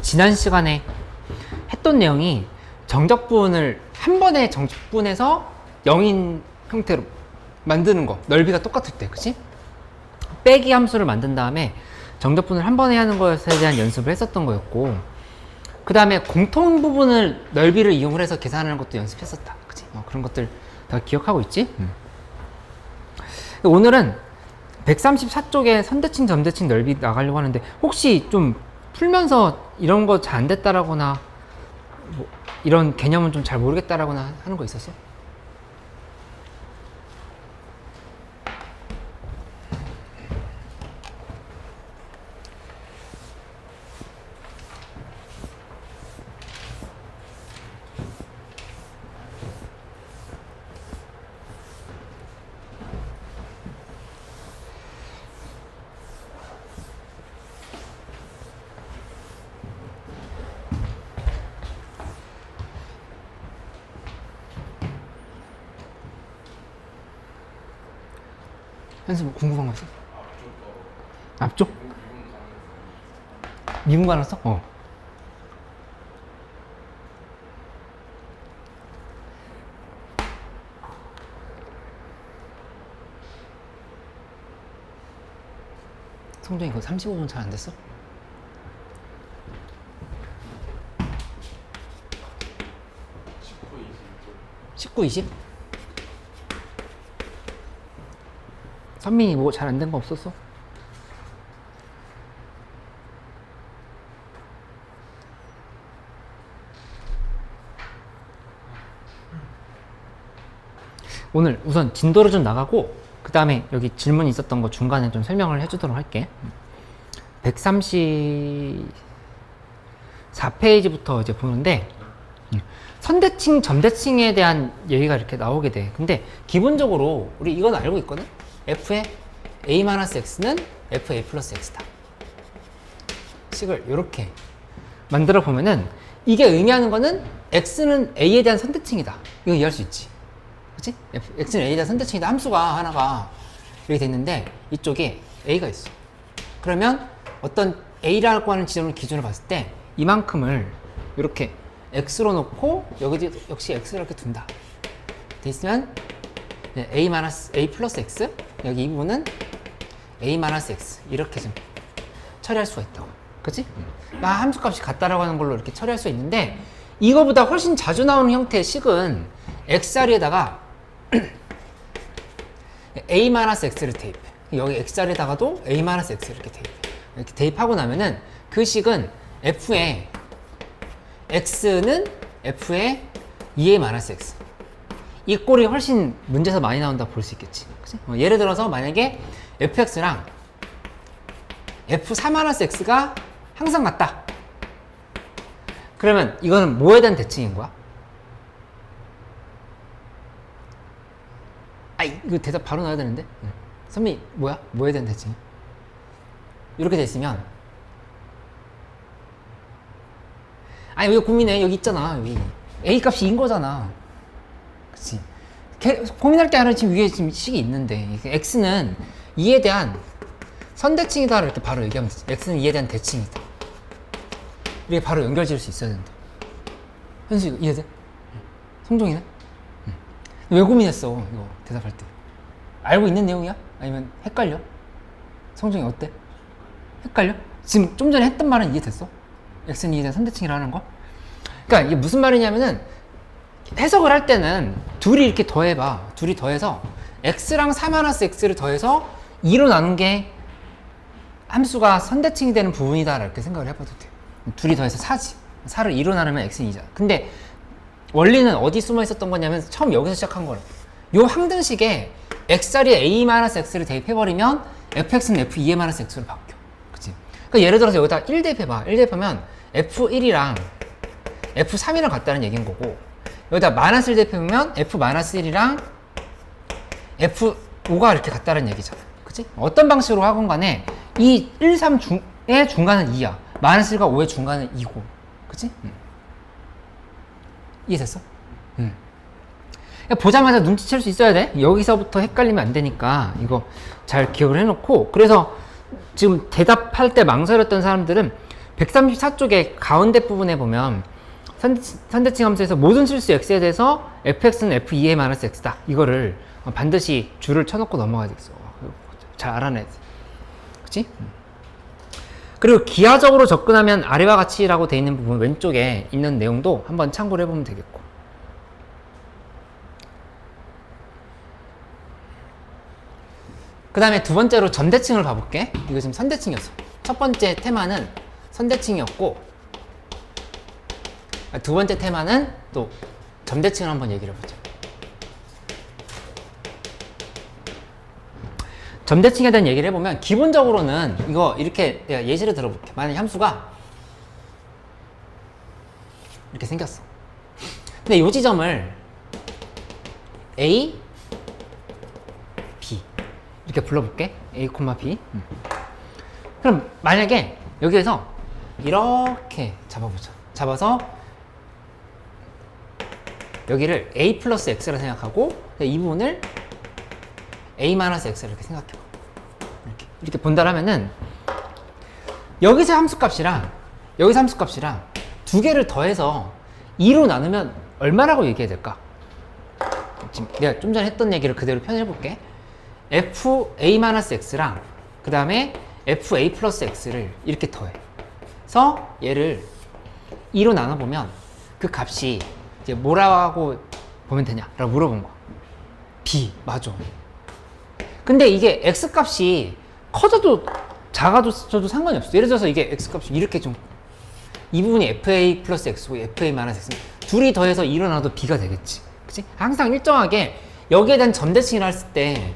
지난 시간에 했던 내용이 정적분을 한 번에 정적분에서 0인 형태로 만드는 거, 넓이가 똑같을 때, 그치? 빼기 함수를 만든 다음에 정적분을 한 번에 하는 것에 대한 연습을 했었던 거였고, 그 다음에 공통 부분을 넓이를 이용을 해서 계산하는 것도 연습했었다, 그치? 그런 것들 다 기억하고 있지? 오늘은 134쪽에 선대칭, 점대칭 넓이 나가려고 하는데, 혹시 좀 풀면서 이런 거 잘 안 됐다라거나 뭐 이런 개념은 좀 잘 모르겠다라거나 하는 거 있었어? 현수 뭐 궁금한 거 있어? 앞쪽? 미분 가능성? 성종이 그거 35분 잘 안 됐어? (19, 20) 선민이 뭐 잘 안 된 거 없었어? 오늘 우선 진도를 좀 나가고 그 다음에 여기 질문 있었던 거 중간에 좀 설명을 해주도록 할게. 134페이지부터 이제 보는데 선대칭, 점대칭에 대한 얘기가 이렇게 나오게 돼. 근데 기본적으로 우리 이건 알고 있거든? f의 a-x는 fa 플러스 x다. 식을 이렇게 만들어 보면은 이게 의미하는 거는 x는 a에 대한 선대칭이다. 이거 이해할 수 있지. 그치? x는 a에 대한 선대칭이다. 함수가 하나가 이렇게 돼 있는데 이쪽에 a가 있어. 그러면 어떤 a라고 하는 지점을 기준으로 봤을 때 이만큼을 이렇게 x로 놓고 여기 역시 x를 이렇게 둔다. 돼 있으면 a 플러스 x, 여기 이 부분은 a-x 이렇게 좀 처리할 수가 있다고. 그치? 함수값이 같다라고 하는 걸로 이렇게 처리할 수 있는데, 이거보다 훨씬 자주 나오는 형태의 식은 x자리에다가 a-x를 대입해. 여기 x자리에다가도 a-x를 이렇게 대입해. 이렇게 대입하고 나면은 그 식은 f의 x는 f의 2a-x, 이 꼴이 훨씬 문제에서 많이 나온다 볼 수 있겠지. 그치? 예를 들어서 만약에 fx랑 f3-x가 항상 같다. 그러면 이거는 뭐에 대한 대칭인 거야? 이거 대답 바로 나와야 되는데. 선미 뭐야? 뭐에 대한 대칭? 이렇게 돼 있으면 왜 고민해? 여기 있잖아. 여기 a 값이 인 거잖아. 그치? 고민할 게 아니라 지금 위에 지금 식이 있는데, x는 2에 대한 선대칭이다 이렇게 바로 얘기하면 되지. x는 2에 대한 대칭이다. 이렇게 바로 연결 지을 수 있어야 된다. 현수 이거 이해돼? 성종이네? 왜 고민했어? 이거 대답할 때 알고 있는 내용이야? 아니면 헷갈려? 성종이 어때? 헷갈려? 지금 좀 전에 했던 말은 이해됐어? x는 2에 대한 선대칭이라는 거? 그러니까 이게 무슨 말이냐면은, 해석을 할 때는 둘이 이렇게 더해봐. 둘이 더해서 x랑 3-x를 더해서 2로 나눈 게 함수가 선대칭이 되는 부분이다 이렇게 생각을 해봐도 돼. 둘이 더해서 4지. 4를 2로 나누면 x는 2잖아. 근데 원리는 어디 숨어 있었던 거냐면 처음 여기서 시작한 거라. 요 항등식에 x자리에 a-x를 대입해버리면 fx는 f2a-x로 바뀌어. 그치? 그러니까 예를 들어서 여기다 1 대입해봐. 1 대입하면 f1이랑 f3이랑 같다는 얘기인 거고, 여기다 마이너스 1 대입해보면 f-1이랑 f5가 이렇게 같다는 얘기잖아. 그치? 어떤 방식으로 하건 간에 이 1, 3의 중간은 2야. 마이너스 1과 5의 중간은 2고. 그치? 이해됐어? 보자마자 눈치챌 수 있어야 돼. 여기서부터 헷갈리면 안 되니까 이거 잘 기억을 해놓고, 그래서 지금 대답할 때 망설였던 사람들은 134쪽에 가운데 부분에 보면 선대칭 함수에서 모든 실수 x에 대해서 fx는 f2의 마이너스 x다. 이거를 반드시 줄을 쳐놓고 넘어가야 되겠어. 잘 알아내야 돼. 그치? 그리고 기하적으로 접근하면 아래와 같이라고 되어 있는 부분 왼쪽에 있는 내용도 한번 참고를 해보면 되겠고. 그 다음에 두 번째로 점대칭을 봐볼게. 이거 지금 선대칭이었어. 첫 번째 테마는 선대칭이었고, 두 번째 테마는 또 점대칭을 한번 얘기를 해보자. 점대칭에 대한 얘기를 해보면 기본적으로는 이거 이렇게 내가 예시를 들어볼게. 만약에 함수가 이렇게 생겼어. 근데 이 지점을 A, B 이렇게 불러볼게. A, B. 그럼 만약에 여기에서 이렇게 잡아보자. 잡아서 여기를 A 플러스 X라 생각하고 이 부분을 A-X를 이렇게 생각해봐. 이렇게 본다라면은 여기서 함수값이랑 여기서 함수값이랑 두 개를 더해서 2로 나누면 얼마라고 얘기해야 될까? 지금 내가 좀 전에 했던 얘기를 그대로 표현해볼게. FA-X랑 그 다음에 FA 플러스 X를 이렇게 더해서 얘를 2로 나눠보면 그 값이 이제 뭐라고 보면 되냐라고 물어본 거야. B, 맞아. 근데 이게 X값이 커져도 작아져도 상관이 없어. 예를 들어서 이게 X값이 이렇게 좀 이 부분이 FA 플러스 X고 FA-X 둘이 더해서 일어나도 B가 되겠지. 그치? 항상 일정하게 여기에 대한 점대칭을 했을 때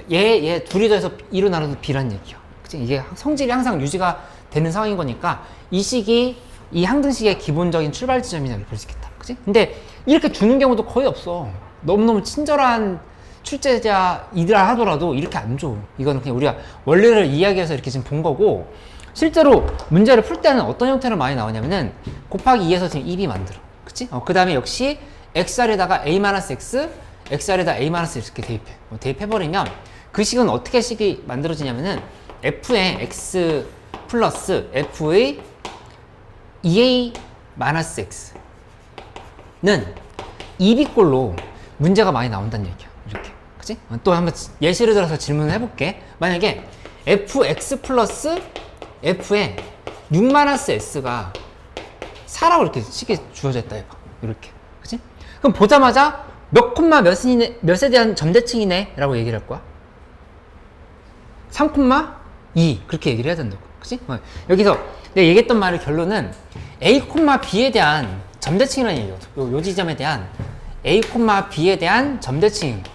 얘 둘이 더해서 일어나도 B란 얘기야. 그치? 이게 성질이 항상 유지가 되는 상황인 거니까 이 식이 이 항등식의 기본적인 출발 지점이라고 볼 수 있겠다. 그치? 근데 이렇게 주는 경우도 거의 없어. 너무너무 친절한 출제자이더라 하더라도 이렇게 안 줘. 이거는 그냥 우리가 원리를 이야기해서 이렇게 지금 본 거고, 실제로 문제를 풀 때는 어떤 형태로 많이 나오냐면은 곱하기 2에서 지금 2b 만들어. 그치? 그 다음에 역시 xr에다가 a-x, xr에다 a-x 이렇게 대입해. 대입해버리면 그 식은 어떻게 식이 만들어지냐면은 f의 x 플러스 f의 2a-x는 2b꼴로 문제가 많이 나온다는 얘기야. 이렇게. 그치? 또 한번 예시를 들어서 질문을 해볼게. 만약에 fx 플러스 f의 6-s가 4라고 이렇게 식이 주어졌다 해봐. 이렇게. 그치? 그럼 보자마자 몇 콤마 몇에 대한 점대칭이네 라고 얘기를 할 거야. 3,2 그렇게 얘기를 해야 된다고. 그치? 여기서 내가 얘기했던 말의 결론은 A, B에 대한 점대칭이라는 얘기거든. 요 지점에 대한 A, B에 대한 점대칭인 거.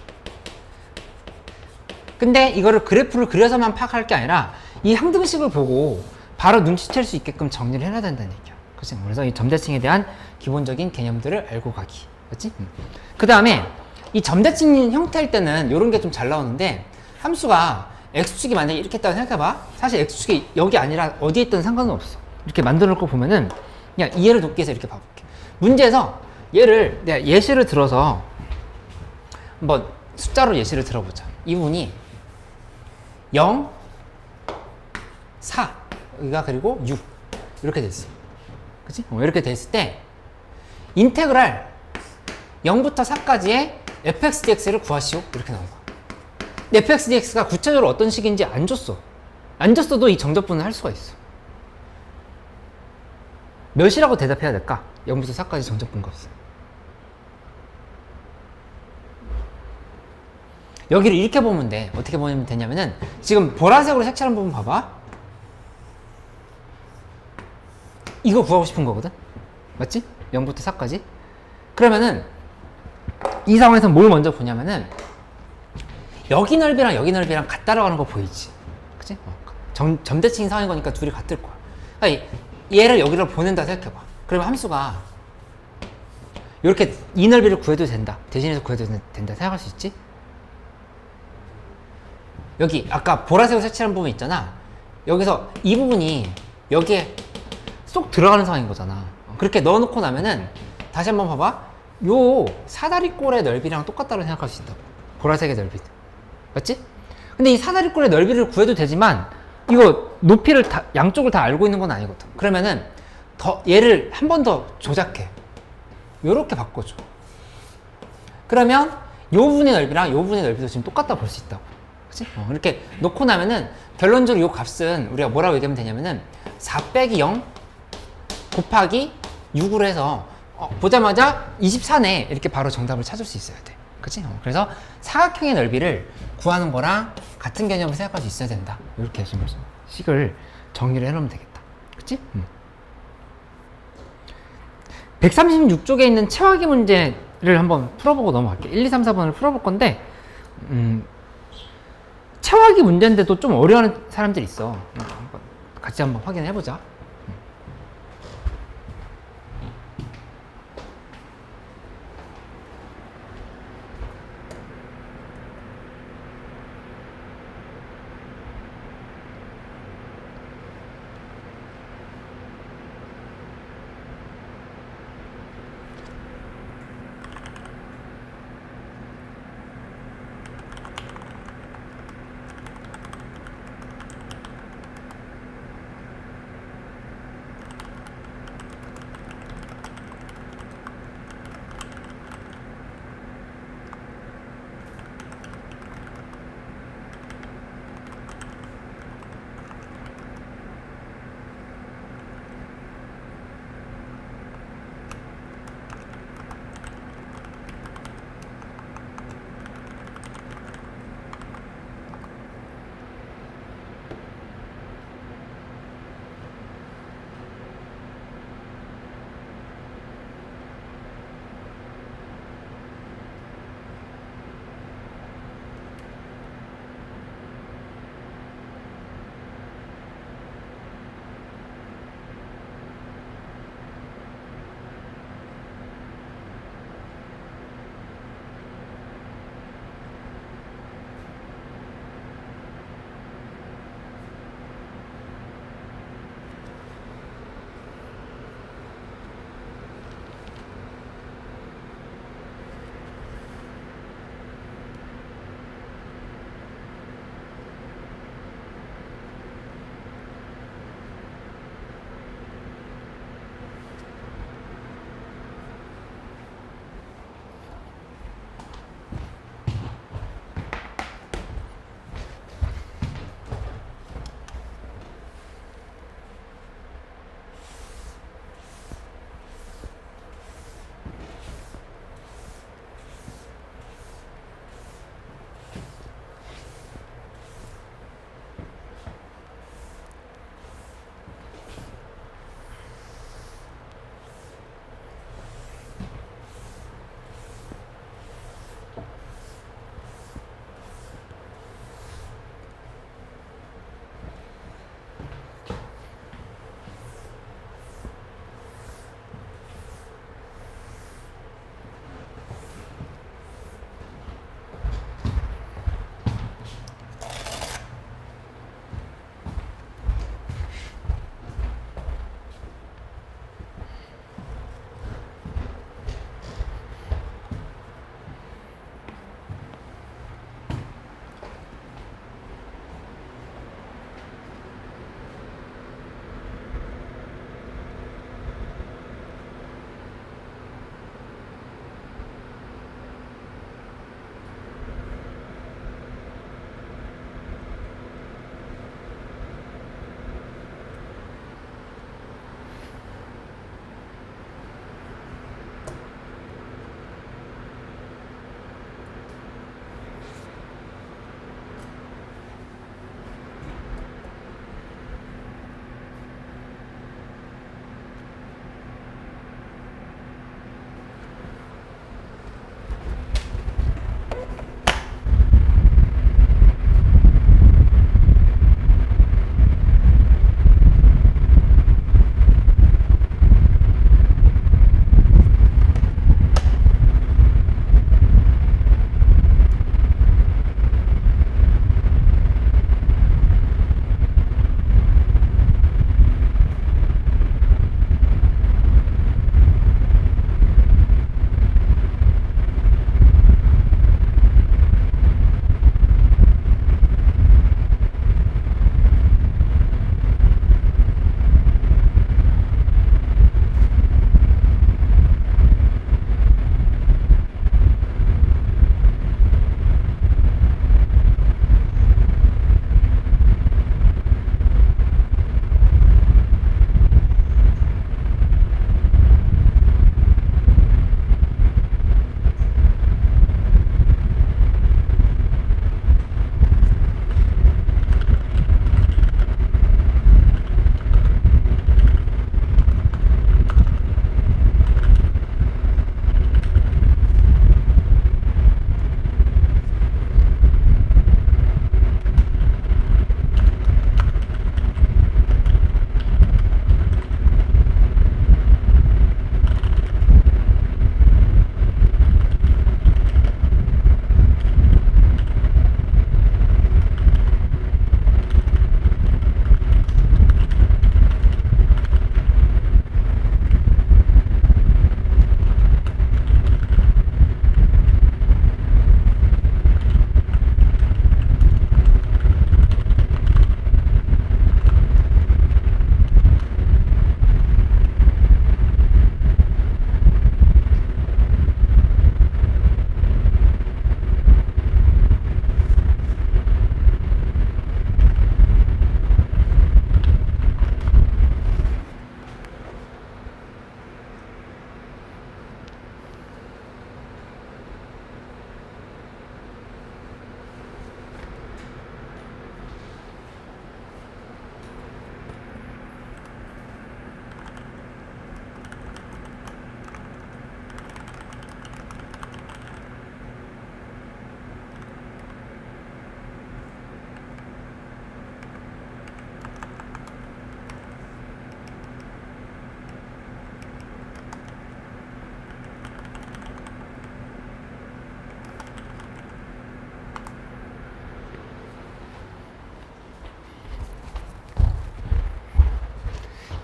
근데 이거를 그래프를 그려서만 파악할 게 아니라 이 항등식을 보고 바로 눈치챌 수 있게끔 정리를 해놔야 된다는 얘기야. 그치? 그래서 이 점대칭에 대한 기본적인 개념들을 알고 가기. 그치? 그 다음에 이 점대칭 형태일 때는 이런 게 좀 잘 나오는데, 함수가 X축이 만약에 이렇게 있다고 생각해봐. 사실 X축이 여기 아니라 어디에 있든 상관은 없어. 이렇게 만들어 놓고 보면은 그냥 이해를 돕기 위해서 이렇게 봐볼게. 문제에서 얘를 내가 예시를 들어서 한번 숫자로 예시를 들어보자. 이 부분이 0, 4, 여기가 그리고 6 이렇게 됐어. 그치? 이렇게 됐을 때 인테그랄 0부터 4까지의 fx dx를 구하시오. 이렇게 나온 거야. 근데 fx dx가 구체적으로 어떤 식인지 안 줬어. 안 줬어도 이 정적분을 할 수가 있어. 몇이라고 대답해야 될까? 0부터 4까지 정적분 값은. 여기를 이렇게 보면 돼. 어떻게 보면 되냐면은 지금 보라색으로 색칠한 부분 봐봐. 이거 구하고 싶은 거거든? 맞지? 0부터 4까지. 그러면은 이 상황에서 뭘 먼저 보냐면은 여기 넓이랑 여기 넓이랑 같다라고 하는 거 보이지? 그치? 점대칭 상황인 거니까 둘이 같을 거야. 그러니까 얘를 여기로 보낸다 생각해봐. 그러면 함수가 이렇게 이 넓이를 구해도 된다. 대신해서 구해도 된다 생각할 수 있지? 여기 아까 보라색으로 색칠한 부분 있잖아. 여기서 이 부분이 여기에 쏙 들어가는 상황인 거잖아. 그렇게 넣어놓고 나면은 다시 한번 봐봐. 요 사다리꼴의 넓이랑 똑같다고 생각할 수 있다고. 보라색의 넓이. 맞지? 근데 이 사다리꼴의 넓이를 구해도 되지만 이거 높이를 다, 양쪽을 다 알고 있는 건 아니거든. 그러면은 더 얘를 한 번 더 조작해. 요렇게 바꿔줘. 그러면 요 부분의 넓이랑 요 부분의 넓이도 지금 똑같다 볼 수 있다고. 그치? 이렇게 놓고 나면은 결론적으로 요 값은 우리가 뭐라고 얘기하면 되냐면은 4 빼기 0 곱하기 6으로 해서 보자마자 24네 이렇게 바로 정답을 찾을 수 있어야 돼. 그치? 그래서 사각형의 넓이를 구하는 거랑 같은 개념을 생각할 수 있어야 된다. 이렇게 지금 식을 정리를 해놓으면 되겠다. 그치? 136쪽에 있는 체화기 문제를 한번 풀어보고 넘어갈게. 1, 2, 3, 4번을 풀어볼 건데 체화기 문제인데도 좀 어려워하는 사람들이 있어. 같이 한번 확인해보자.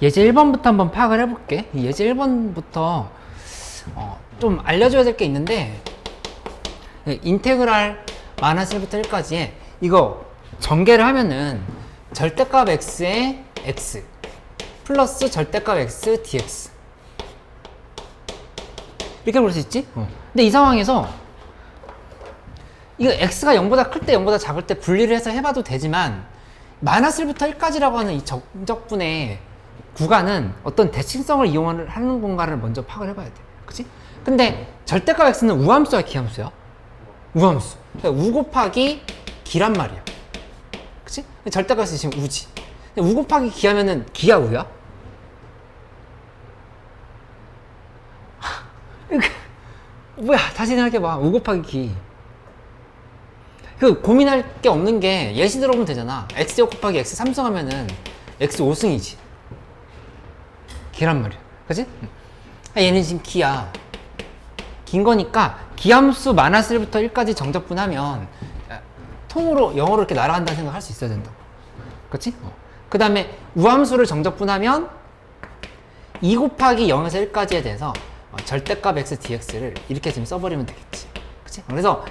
예제 1번부터 한번 파악을 해볼게. 이 예제 1번부터 좀 알려줘야 될 게 있는데, 인테그랄 마이너스 1부터 1까지에 이거 전개를 하면은 절대값 x에 x 플러스 절대값 x dx 이렇게 볼 수 있지? 근데 이 상황에서 이거 x가 0보다 클 때 0보다 작을 때 분리를 해서 해봐도 되지만 마이너스 1부터 1까지라고 하는 이 정적분의 구간은 어떤 대칭성을 이용하는 건가를 먼저 파악을 해봐야 돼. 그치? 근데 절대값 x는 우함수야, 기함수야? 우함수. 그러니까 우 곱하기 기란 말이야. 그치? 절대값 x 지금 우지. 근데 우 곱하기 기하면은 기야, 우야? 뭐야, 다시 생각해봐. 우 곱하기 기. 그 고민할 게 없는 게 예시 들어보면 되잖아. x 곱하기 x 3승하면은 x 5승이지. 기란 말이야. 그치? 얘는 지금 기야. 긴 거니까 기함수 마이너스 1부터 1까지 정적분하면 통으로 영어로 이렇게 날아간다는 생각을 할 수 있어야 된다고. 그치? 그 다음에 우함수를 정적분하면 2 곱하기 0에서 1까지에 대해서 절대값 x dx를 이렇게 지금 써버리면 되겠지. 그치? 그래서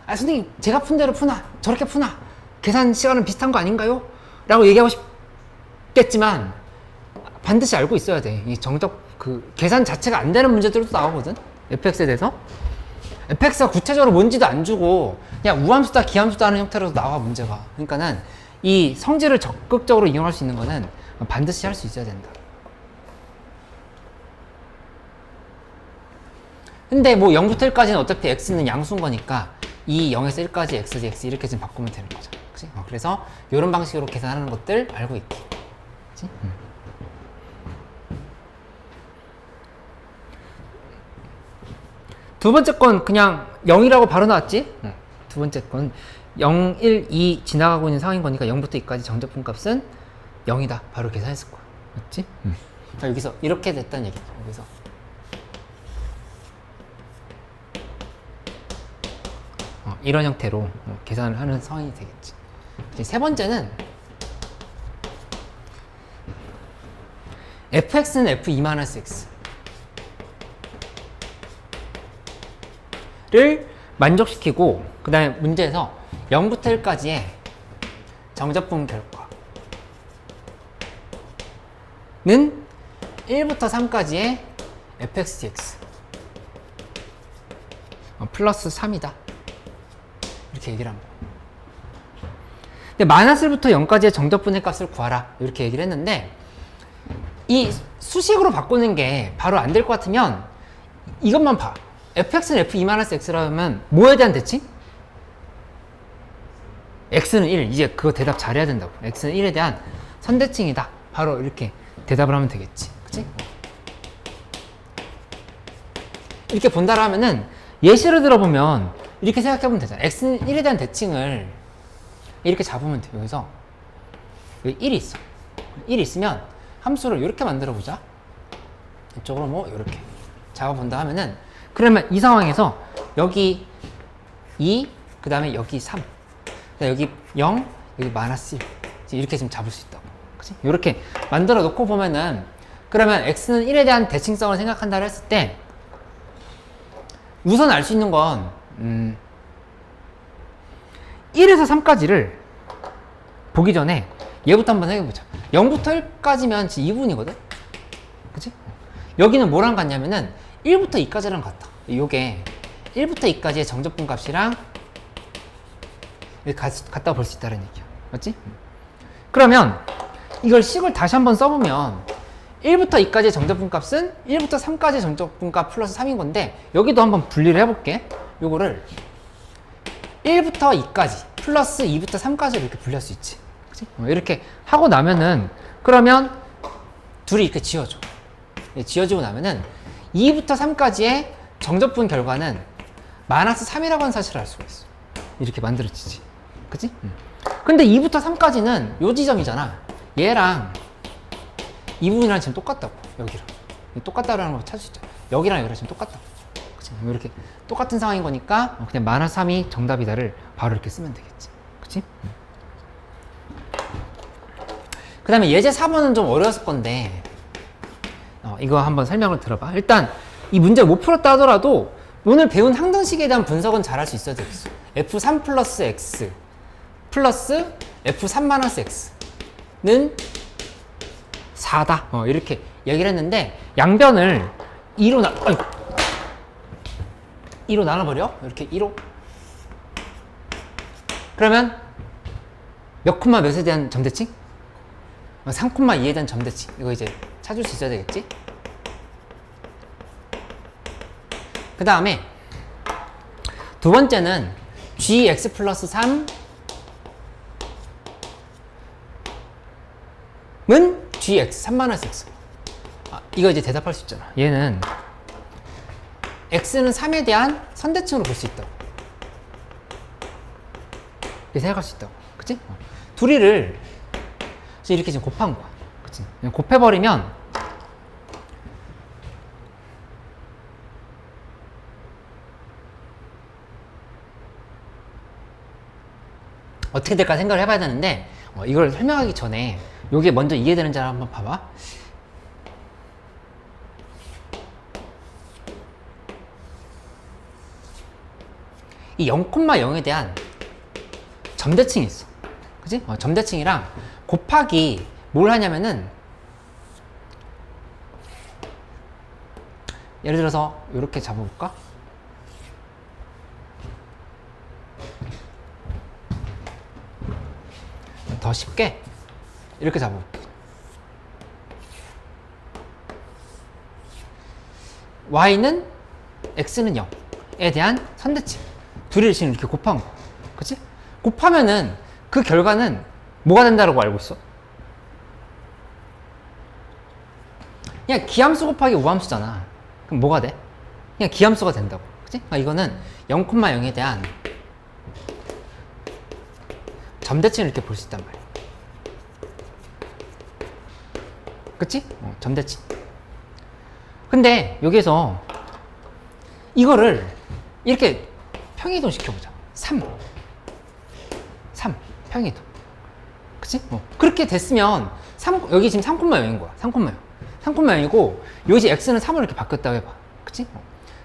선생님 제가 푼 대로 푸나 저렇게 푸나 계산 시간은 비슷한 거 아닌가요? 라고 얘기하고 싶겠지만 반드시 알고 있어야 돼. 이 정적 그 계산 자체가 안 되는 문제들도 나오거든. fx에 대해서 fx가 구체적으로 뭔지도 안 주고 그냥 우함수다 기함수다 하는 형태로 나와 문제가. 그러니까는 이 성질을 적극적으로 이용할 수 있는 거는 반드시 할 수 있어야 된다. 근데 뭐 0부터 1까지는 어차피 x는 양수인 거니까 이 0에서 1까지 x dx 이렇게 좀 바꾸면 되는 거죠. 그치? 그래서 이런 방식으로 계산하는 것들 알고 있기. 그치? 두 번째 건 그냥 0이라고 바로 나왔지? 두 번째 건 0, 1, 2 지나가고 있는 상황인 거니까 0부터 2까지 정적분 값은 0이다. 바로 계산했을 거야. 맞지? 자, 여기서 이렇게 됐다는 얘기죠. 여기서. 이런 형태로 계산을 하는 상황이 되겠지. 세 번째는 fx는 f2-x 를 만족시키고 그 다음에 문제에서 0부터 1까지의 정적분 결과는 1부터 3까지의 fx dx 플러스 3이다. 이렇게 얘기를 한 거야. 근데 마이너스 1부터 0까지의 정적분의 값을 구하라. 이렇게 얘기를 했는데 이 수식으로 바꾸는 게 바로 안 될 것 같으면 이것만 봐. fx는 f2-x라면 뭐에 대한 대칭? x는 1. 이제 그거 대답 잘해야 된다고. x는 1에 대한 선대칭이다. 바로 이렇게 대답을 하면 되겠지. 그치? 이렇게 본다라 하면은 예시를 들어보면 이렇게 생각해보면 되잖아. x는 1에 대한 대칭을 이렇게 잡으면 돼. 여기서 여기 1이 있어. 1이 있으면 함수를 이렇게 만들어보자. 이쪽으로 뭐 이렇게 잡아본다 하면은 그러면 이 상황에서 여기 2, 그 다음에 여기 3, 여기 0, 여기 마이너스 1 이렇게 지금 잡을 수 있다고. 그치? 이렇게 만들어 놓고 보면은 그러면 x는 1에 대한 대칭성을 생각한다 했을 때 우선 알 수 있는 건 1에서 3까지를 보기 전에 얘부터 한번 해보자. 0부터 1까지면 2분이거든? 그치? 여기는 뭐랑 같냐면은 1부터 2까지랑 같아. 요게 1부터 2까지의 정적분 값이랑 같다고 볼 수 있다는 얘기야. 맞지? 그러면 이걸 식을 다시 한번 써보면 1부터 2까지의 정적분 값은 1부터 3까지의 정적분 값 플러스 3인 건데 여기도 한번 분리를 해볼게. 요거를 1부터 2까지 플러스 2부터 3까지로 이렇게 분리할 수 있지. 그치? 이렇게 하고 나면은 그러면 둘이 이렇게 지워져. 지워지고 나면은 2부터 3까지의 정적분 결과는 마이너스 3이라고 하는 사실을 알 수가 있어. 이렇게 만들어지지. 그치? 근데 2부터 3까지는 요 지점이잖아. 얘랑 이 부분이랑 지금 똑같다고. 여기랑. 똑같다라는 걸 찾을 수 있죠. 여기랑 여기랑 지금 똑같다고. 그치? 이렇게 똑같은 상황인 거니까 그냥 마이너스 3이 정답이다를 바로 이렇게 쓰면 되겠지. 그치? 그 다음에 예제 4번은 좀 어려웠을 건데 이거 한번 설명을 들어봐. 일단 이 문제 못 풀었다 하더라도 오늘 배운 항등식에 대한 분석은 잘 할 수 있어야 되겠어. F3 플러스 X 플러스 F3 마이너스 X는 4다. 이렇게 얘기를 했는데 양변을 2로 2로 나눠버려. 이렇게 2로. 그러면 몇 콤마 몇에 대한 점대칭? 3,2에 대한 점대칭. 이거 이제 찾을 수 있어야 되겠지? 그 다음에 두 번째는 gx 플러스 3은 gx 3 마이너스 x. 이거 이제 대답할 수 있잖아. 얘는 x는 3에 대한 선대칭으로 볼 수 있다고. 이렇게 생각할 수 있다고. 그치? 둘이를 이렇게 지금 곱한 거야. 그치? 곱해버리면 어떻게 될까 생각을 해봐야 되는데 이걸 설명하기 전에 이게 먼저 이해되는지 한번 봐봐. 이 0,0에 대한 점대칭이 있어. 그치? 점대칭이랑 곱하기 뭘 하냐면은 예를 들어서 이렇게 잡아볼까? 더 쉽게 이렇게 잡아볼게. y는 x는 0에 대한 선대칭. 둘이 지금 이렇게 곱한 거. 그치? 곱하면은 그 결과는 뭐가 된다고 알고 있어? 그냥 기함수 곱하기 우함수잖아. 그럼 뭐가 돼? 그냥 기함수가 된다고. 그치? 그러니까 이거는 0,0에 대한 점대칭을 이렇게 볼 수 있단 말이야. 그치? 점대칭. 근데 여기서 이거를 이렇게 평이동 시켜보자. 3 평이동. 그치? 그렇게 됐으면 여기 지금 3,0인 거야. 3,0이고 여기 x는 3으로 이렇게 바뀌었다고 해봐. 그치?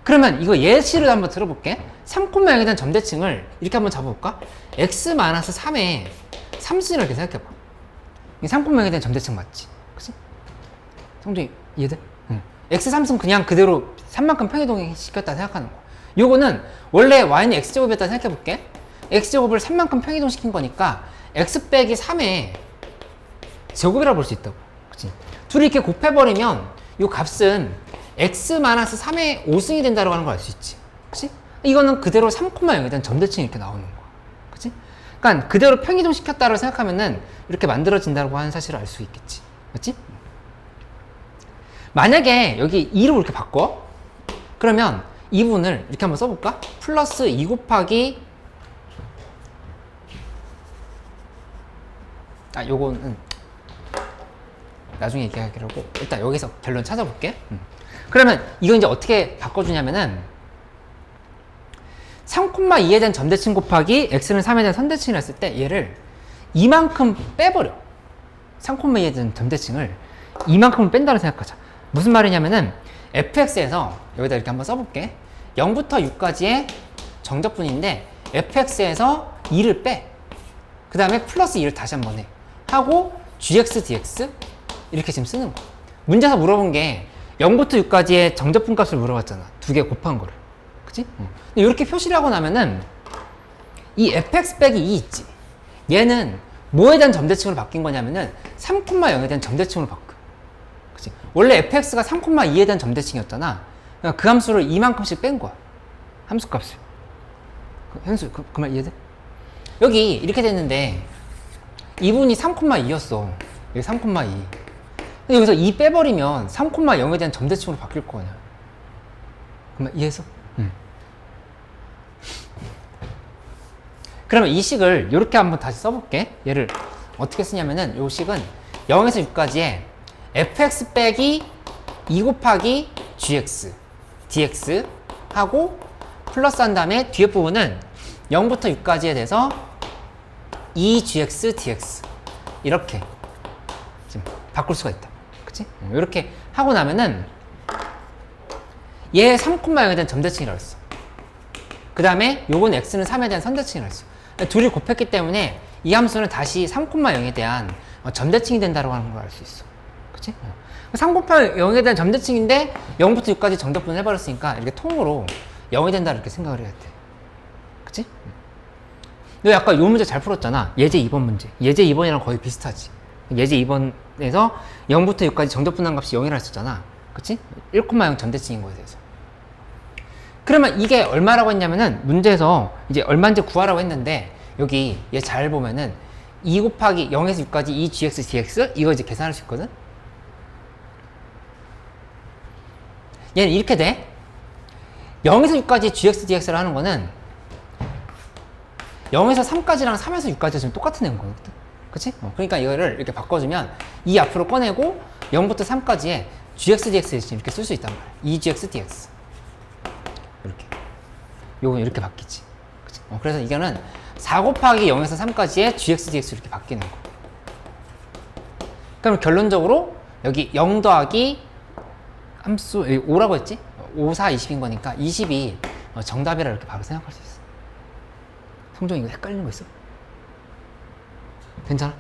그러면 이거 예시를 한번 들어볼게. 3,0에 대한 점대칭을 이렇게 한번 잡아볼까? x-3의 3승이라고 이렇게 생각해봐. 이 3,0에 대한 점대칭 맞지? 그치? 성준이 이해돼? 응. x3승 그냥 그대로 3만큼 평이동 시켰다 생각하는 거야. 요거는 원래 y는 x제곱이었다 생각해볼게. x제곱을 3만큼 평이동 시킨 거니까 x 빼기 3의 제곱이라고 볼 수 있다고. 그치? 둘이 이렇게 곱해버리면 요 값은 x-3의 5승이 된다고 하는 걸 알 수 있지. 그치? 이거는 그대로 3,0에 대한 점대칭이 이렇게 나오는 거야. 그치? 그러니까 그대로 평이동 시켰다고 생각하면은 이렇게 만들어진다고 하는 사실을 알 수 있겠지. 그치? 만약에 여기 2로 이렇게 바꿔? 그러면 이 부분을 이렇게 한번 써볼까? 플러스 2 곱하기 요거는 나중에 얘기하기로 하고 일단 여기서 결론 찾아볼게. 그러면 이거 이제 어떻게 바꿔주냐면은 3,2에 대한 점대칭 곱하기 x는 3에 대한 선대칭을 했을 때 얘를 이만큼 빼버려. 3,2에 대한 점대칭을 이만큼을 뺀다고 생각하자. 무슨 말이냐면은 fx에서 여기다 이렇게 한번 써볼게. 0부터 6까지의 정적분인데 fx에서 2를 빼. 그 다음에 플러스 2를 다시 한번 해. 하고 gx dx 이렇게 지금 쓰는 거야. 문제에서 물어본 게 0부터 6까지의 정적분 값을 물어봤잖아. 두 개 곱한 거를. 그치? 근데 이렇게 표시를 하고 나면은 이 fx 빼기 2 있지. 얘는 뭐에 대한 점대칭으로 바뀐 거냐면은 3,0에 대한 점대칭으로 바뀌어. 그치? 원래 fx가 3,2에 대한 점대칭이었잖아. 그러니까 그 함수를 이만큼씩 뺀 거야. 함수 값을. 현수, 그 말 이해돼? 여기 이렇게 됐는데 이분이 3,2였어. 여기 3,2. 근데 여기서 2 빼버리면 3,0에 대한 점대칭으로 바뀔 거 아니야. 그러면 이해했어? 그러면 이 식을 이렇게 한번 다시 써볼게. 얘를 어떻게 쓰냐면은 이 식은 0에서 6까지의 fx 빼기 2 곱하기 gx dx 하고 플러스 한 다음에 뒤에 부분은 0부터 6까지에 대해서 2gx dx 이렇게 지금 바꿀 수가 있다. 그치? 이렇게 하고 나면은 얘 3,0에 대한 점대칭이라고 했어. 그 다음에 요건 x는 3에 대한 선대칭이라고 했어. 둘이 곱했기 때문에 이 함수는 다시 3,0에 대한 점대칭이 된다고 하는 걸 알 수 있어. 그치? 3,0에 대한 점대칭인데 0부터 6까지 정답분을 해버렸으니까 이렇게 통으로 0이 된다 이렇게 생각을 해야 돼. 그치? 너 아까 요 문제 잘 풀었잖아. 예제 2번 문제. 예제 2번이랑 거의 비슷하지. 예제 2번에서 0부터 6까지 정답분한 값이 0이라 했었잖아. 그치? 1,0 점대칭인 거에 대해서. 그러면 이게 얼마라고 했냐면은 문제에서 이제 얼마인지 구하라고 했는데 여기 얘 잘 보면은 2 곱하기 0에서 6까지 2gx dx 이거 이제 계산할 수 있거든? 얘는 이렇게 돼. 0에서 6까지 gx dx를 하는 거는 0에서 3까지랑 3에서 6까지 지금 똑같은 내용이거든. 그치? 그러니까 이거를 이렇게 바꿔주면 2 앞으로 꺼내고 0부터 3까지의 gx dx 대신 이렇게 쓸 수 있단 말이야. 2gx dx. 이렇게. 요건 이렇게 바뀌지. 그치? 그래서 이거는 4 곱하기 0에서 3까지의 gx dx 이렇게 바뀌는 거. 그럼 결론적으로 여기 0 더하기 함수 5라고 했지? 5, 4, 20인 거니까 20이 정답이라 이렇게 바로 생각할 수 있어. 성종 이거 헷갈리는 거 있어? 괜찮아?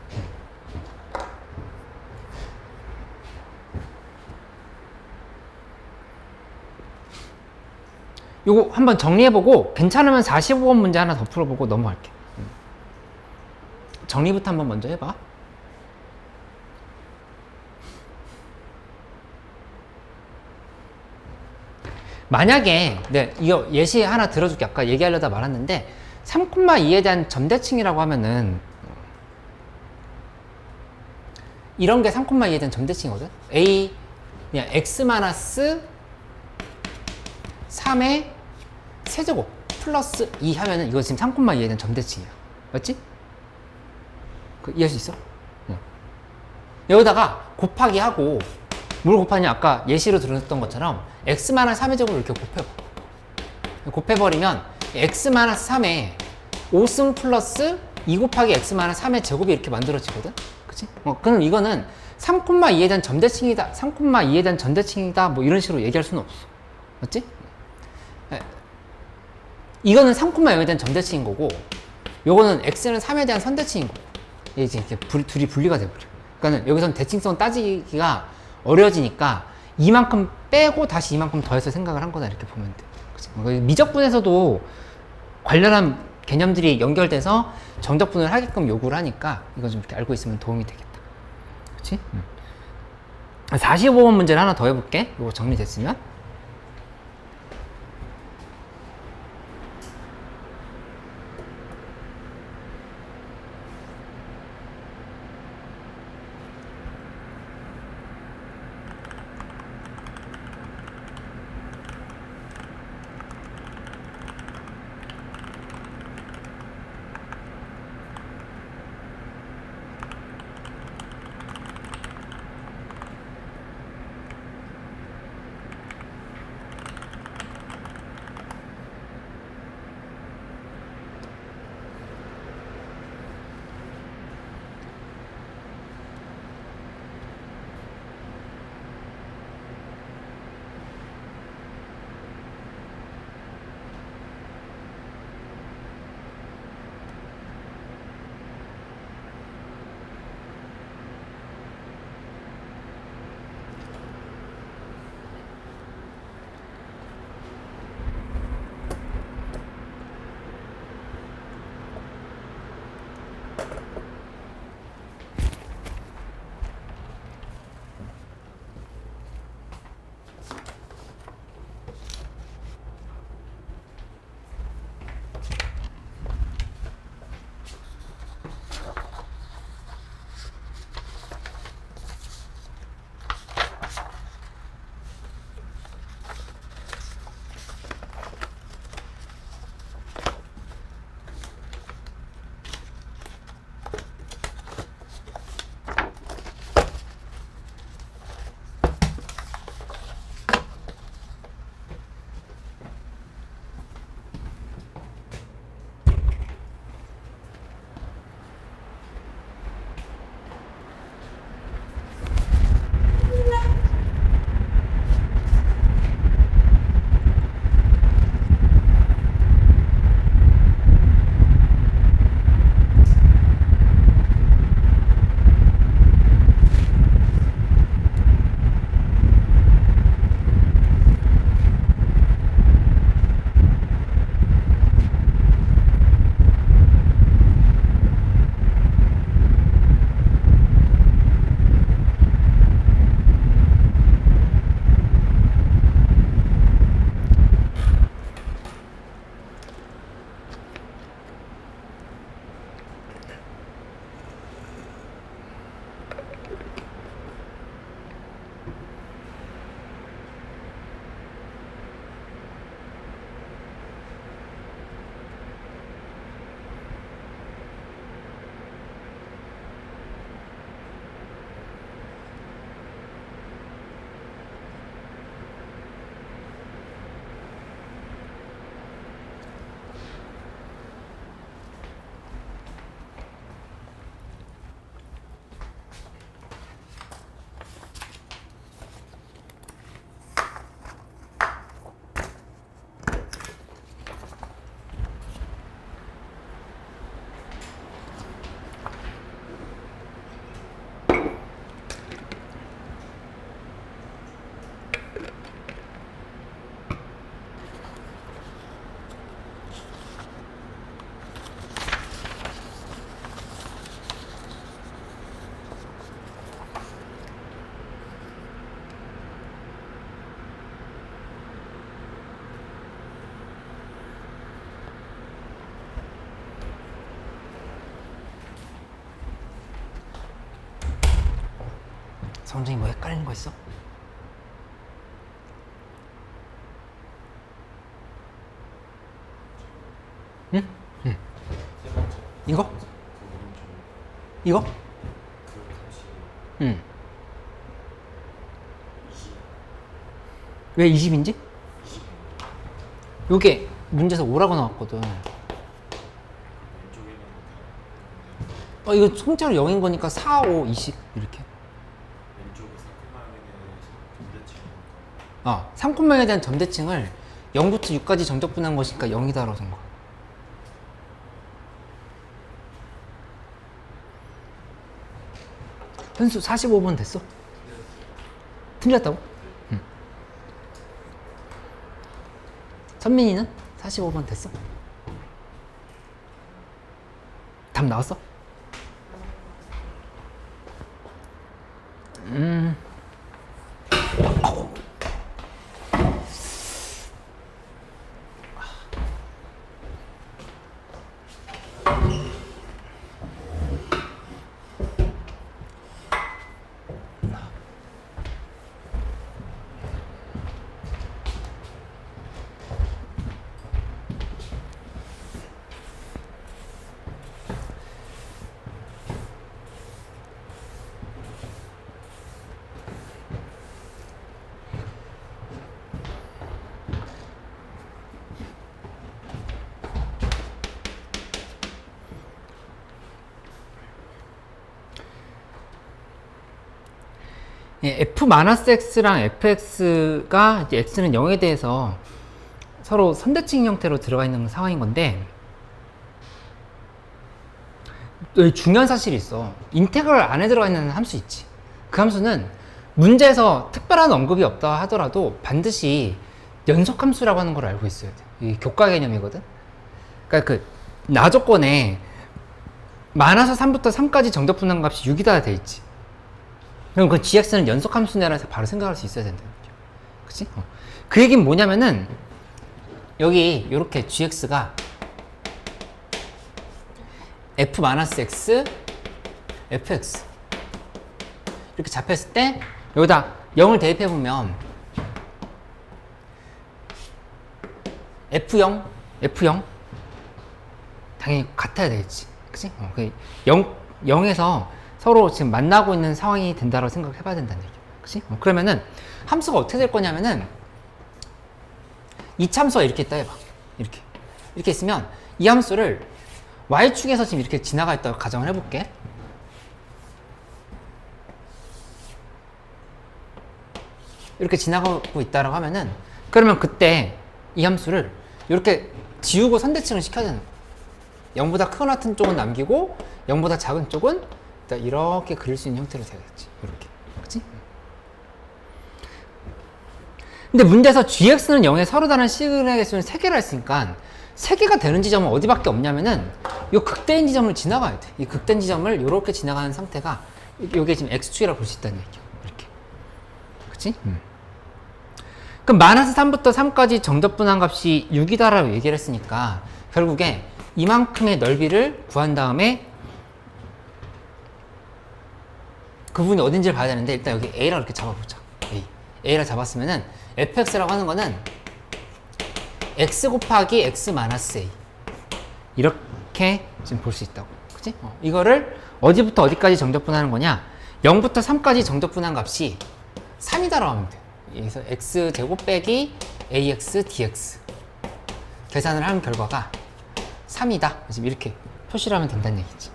요거 한번 정리해보고 괜찮으면 45번 문제 하나 더 풀어보고 넘어갈게. 정리부터 한번 먼저 해봐. 만약에 이거 예시 하나 들어줄게. 아까 얘기하려다 말았는데 3,2에 대한 점대칭이라고 하면은 이런 게 3,2에 대한 점대칭이거든. a 그냥 x-3의 세제곱 플러스 2 하면은 이거 지금 3,2에 대한 점대칭이야. 맞지? 이해할 수 있어? 여기다가 곱하기 하고 뭘 곱하냐? 아까 예시로 들었던 것처럼 x-3의 제곱을 이렇게 곱해봐. 곱해버리면 x-3에 5승 플러스 2 곱하기 x-3의 제곱이 이렇게 만들어지거든? 그치? 그럼 이거는 3,2에 대한 점대칭이다, 3,2에 대한 점대칭이다, 뭐 이런 식으로 얘기할 수는 없어. 맞지? 이거는 3,0에 대한 점대칭인 거고, 요거는 x는 3에 대한 선대칭인 거고, 이제 이렇게 둘이 분리가 돼버려. 그러니까 여기서는 대칭성 따지기가 어려워지니까 이만큼 빼고 다시 이만큼 더해서 생각을 한 거다 이렇게 보면 돼. 그치? 미적분에서도 관련한 개념들이 연결돼서 정적분을 하게끔 요구를 하니까 이거 좀 이렇게 알고 있으면 도움이 되겠다. 그치? 45번 문제를 하나 더 해볼게. 이거 정리됐으면. 선생님 뭐 헷갈리는 거 있어? 응? 응. 이거? 이거? 응. 왜 20인지? 요게 문제에서 5라고 나왔거든. 이거 통째로 0인 거니까 4, 5, 20 이렇게. 왼쪽에 3,000,000원에 대한 점대칭. 3콤마에 대한 점대칭을 0부터 6까지 정적분한 것이니까 0이다라고 생각. 현수 45번 됐어? 틀렸다고? 응. 선민이는 45번 됐어? 답 나왔어? f-x랑 fx가 이제 x는 0에 대해서 서로 선대칭 형태로 들어가 있는 상황인 건데, 여기 중요한 사실이 있어. 인테그럴 안에 들어가 있는 함수 있지. 그 함수는 문제에서 특별한 언급이 없다 하더라도 반드시 연속함수라고 하는 걸 알고 있어야 돼. 이 교과 개념이거든. 그러니까 그 나조건에 많아서 3부터 3까지 정적분한 값이 6이다 돼 있지. 그럼 그 gx는 연속함수냐라고 해서 바로 생각할 수 있어야 된다는 거죠. 그치? 그 얘기는 뭐냐면은 여기 이렇게 gx가 f-x, fx 이렇게 잡혔을 때 여기다 0을 대입해보면 f0, f0 당연히 같아야 되겠지. 그치? 0에서 서로 지금 만나고 있는 상황이 된다고 생각해 봐야 된다는 얘기죠. 그치? 그러면은 함수가 어떻게 될 거냐면은 이 참수가 이렇게 있다 해봐. 이렇게 있으면 이 함수를 y축에서 지금 이렇게 지나가 있다고 가정을 해볼게. 이렇게 지나가고 있다라고 하면은 그러면 그때 이 함수를 이렇게 지우고 선대칭을 시켜야 되는 거야. 0보다 크거나 같은 쪽은 남기고 0보다 작은 쪽은 이렇게 그릴 수 있는 형태로 되겠지. 이렇게. 그치? 근데 문제에서 gx는 0에 서로 다른 시그널 개수는 3개를 했으니까 3개가 되는 지점은 어디밖에 없냐면은 이 극대인 지점을 지나가야 돼. 이 극대인 지점을 이렇게 지나가는 상태가 이게 지금 x축이라고 볼 수 있다는 얘기야. 이렇게. 그치? 그럼 마이너스 3부터 3까지 정적분한 값이 6이다라고 얘기를 했으니까 결국에 이만큼의 넓이를 구한 다음에 그 부분이 어딘지를 봐야 되는데 일단 여기 A라고 이렇게 잡아보자. A라 잡았으면은 fx라고 하는 거는 x 곱하기 x 마이너스 A 이렇게 지금 볼 수 있다고. 그치? 이거를 어디부터 어디까지 정적분하는 거냐? 0부터 3까지 정적분한 값이 3이다라고 하면 돼. 여기서 x제곱 빼기 ax dx 계산을 한 결과가 3이다. 지금 이렇게 표시를 하면 된다는 얘기지.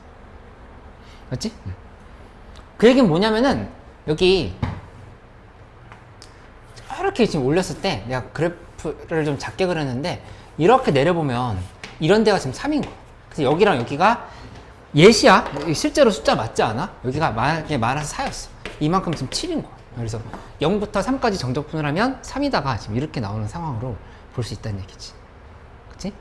맞지? 그 얘기는 뭐냐면은 여기 이렇게 지금 올렸을 때 내가 그래프를 좀 작게 그렸는데 이렇게 내려보면 이런 데가 지금 3인 거야. 그래서 여기랑 여기가 예시야. 실제로 숫자 맞지 않아? 여기가 만약에 마이너스 4였어. 이만큼 지금 7인 거야. 그래서 0부터 3까지 정적분을 하면 3이다가 지금 이렇게 나오는 상황으로 볼 수 있다는 얘기지. 그치?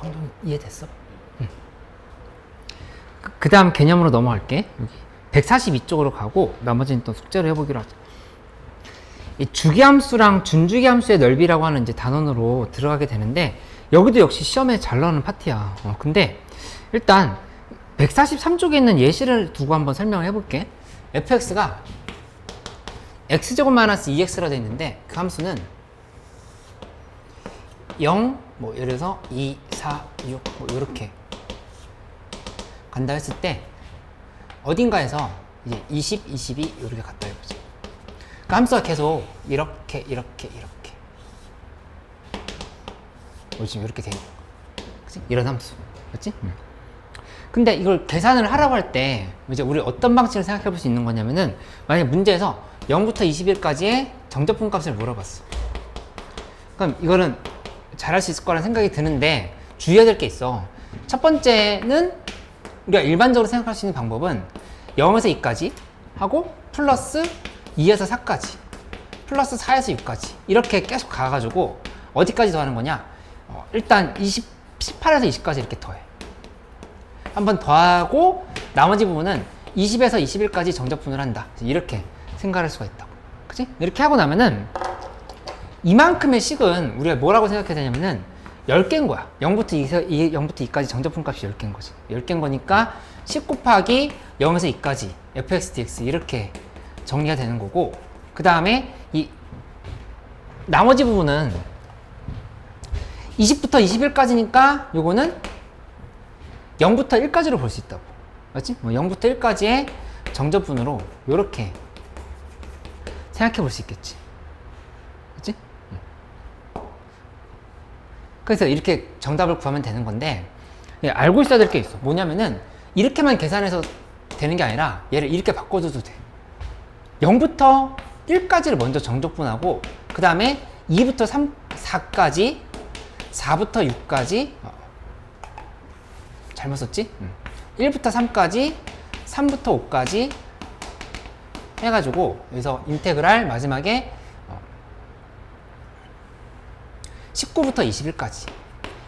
정도 이해됐어? 그 다음 개념으로 넘어갈게. 여기 142쪽으로 가고 나머지는 또 숙제를 해보기로 하자. 이 주기함수랑 준주기함수의 넓이라고 하는 이제 단원으로 들어가게 되는데 여기도 역시 시험에 잘 나오는 파트야. 근데 일단 143쪽에 있는 예시를 두고 한번 설명을 해볼게. fx가 x제곱 마이너스 2x라 되어 있는데 그 함수는 0, 뭐 예를 들어서 2, 4, 6, 뭐 이렇게 간다 했을 때 어딘가에서 이제 20, 22 이렇게 갔다 해보자. 그 함수가 계속 이렇게 지금 이렇게 돼 있는 거야. 그치? 이런 함수. 그치? 근데 이걸 계산을 하라고 할 때 이제 우리 어떤 방식을 생각해 볼 수 있는 거냐면은 만약에 문제에서 0부터 21까지의 정적분 값을 물어봤어. 그럼 이거는 잘할 수 있을 거라는 생각이 드는데 주의해야 될 게 있어. 첫 번째는 우리가 일반적으로 생각할 수 있는 방법은 0에서 2까지 하고 플러스 2에서 4까지 플러스 4에서 6까지 이렇게 계속 가가지고 어디까지 더하는 거냐? 일단 18에서 20까지 이렇게 더해. 한번 더하고 나머지 부분은 20에서 21까지 정적분을 한다. 이렇게 생각할 수가 있다고. 그치? 이렇게 하고 나면은 이만큼의 식은 우리가 뭐라고 생각해야 되냐면은 10개인 거야. 0부터 2까지 정적분 값이 10개인 거지. 10개인 거니까 10 곱하기 0에서 2까지 fx dx 이렇게 정리가 되는 거고, 그 다음에 이 나머지 부분은 20부터 21까지니까 요거는 0부터 1까지로 볼 수 있다고. 맞지? 뭐 0부터 1까지의 정적분으로 요렇게 생각해 볼 수 있겠지. 그치? 그래서 이렇게 정답을 구하면 되는 건데, 알고 있어야 될 게 있어. 뭐냐면은 이렇게만 계산해서 되는 게 아니라 얘를 이렇게 바꿔줘도 돼. 0부터 1까지를 먼저 정적분하고 그 다음에 2부터 4까지 4부터 6까지 잘못 썼지? 1부터 3까지 3부터 5까지 해가지고 여기서 인테그랄 마지막에 19부터 21까지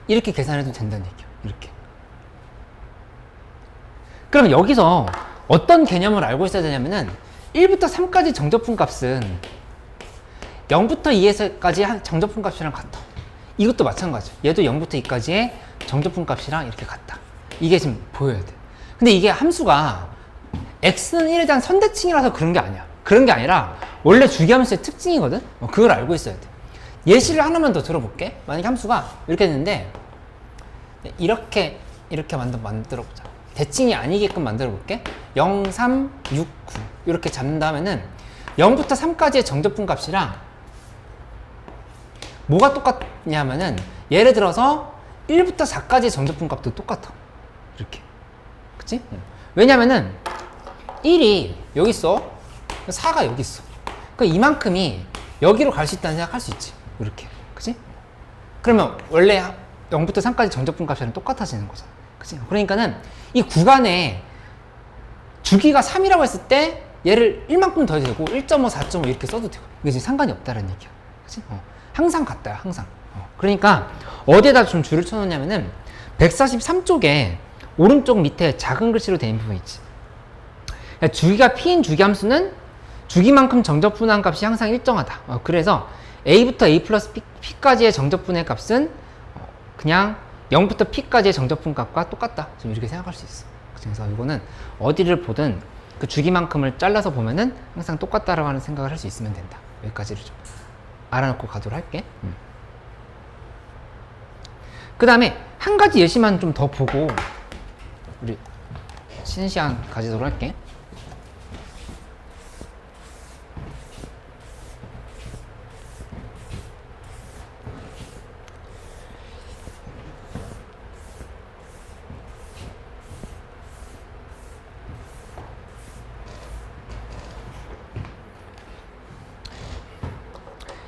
이렇게 계산해도 된다는 얘기야. 이렇게. 그럼 여기서 어떤 개념을 알고 있어야 되냐면은 1부터 3까지 정적분 값은 0부터 2에서까지 정적분 값이랑 같아. 이것도 마찬가지야. 얘도 0부터 2까지의 정적분 값이랑 이렇게 같다. 이게 지금 보여야 돼. 근데 이게 함수가 x는 1에 대한 선대칭이라서 그런 게 아니야. 그런 게 아니라 원래 주기함수의 특징이거든. 그걸 알고 있어야 돼. 예시를 하나만 더 들어볼게. 만약에 함수가 이렇게 됐는데 이렇게 만들어 보자. 대칭이 아니게끔 만들어 볼게. 0, 3, 6, 9 이렇게 잡는다면은 0부터 3까지의 정적분 값이랑 뭐가 똑같냐면은 예를 들어서 1부터 4까지의 정적분 값도 똑같아. 이렇게. 그치? 왜냐면은 1이 여기 있어. 4가 여기 있어. 그 이만큼이 여기로 갈 수 있다는 생각할 수 있지. 이렇게. 그치? 그러면 원래 0부터 3까지 정적분 값이랑 똑같아지는 거잖아. 그치? 그러니까는 이 구간에 주기가 3이라고 했을 때 얘를 1만큼 더 해도 되고 1.5, 4.5 이렇게 써도 되고 이게 지금 상관이 없다는 얘기야. 그치? 항상 같다요. 항상. 그러니까 어디에다 좀 줄을 쳐놓냐면은 143쪽에 오른쪽 밑에 작은 글씨로 된 부분 있지. 주기가 p인 주기함수는 주기만큼 정적분한 값이 항상 일정하다. 그래서 a부터 a 플러스 p까지의 정적분의 값은 그냥 0부터 p까지의 정적분 값과 똑같다. 좀 이렇게 생각할 수 있어. 그래서 이거는 어디를 보든 그 주기만큼을 잘라서 보면은 항상 똑같다라고 하는 생각을 할 수 있으면 된다. 여기까지를 좀 알아놓고 가도록 할게. 그 다음에 한 가지 예시만 좀 더 보고 우리 쉬는 시간 가지도록 할게.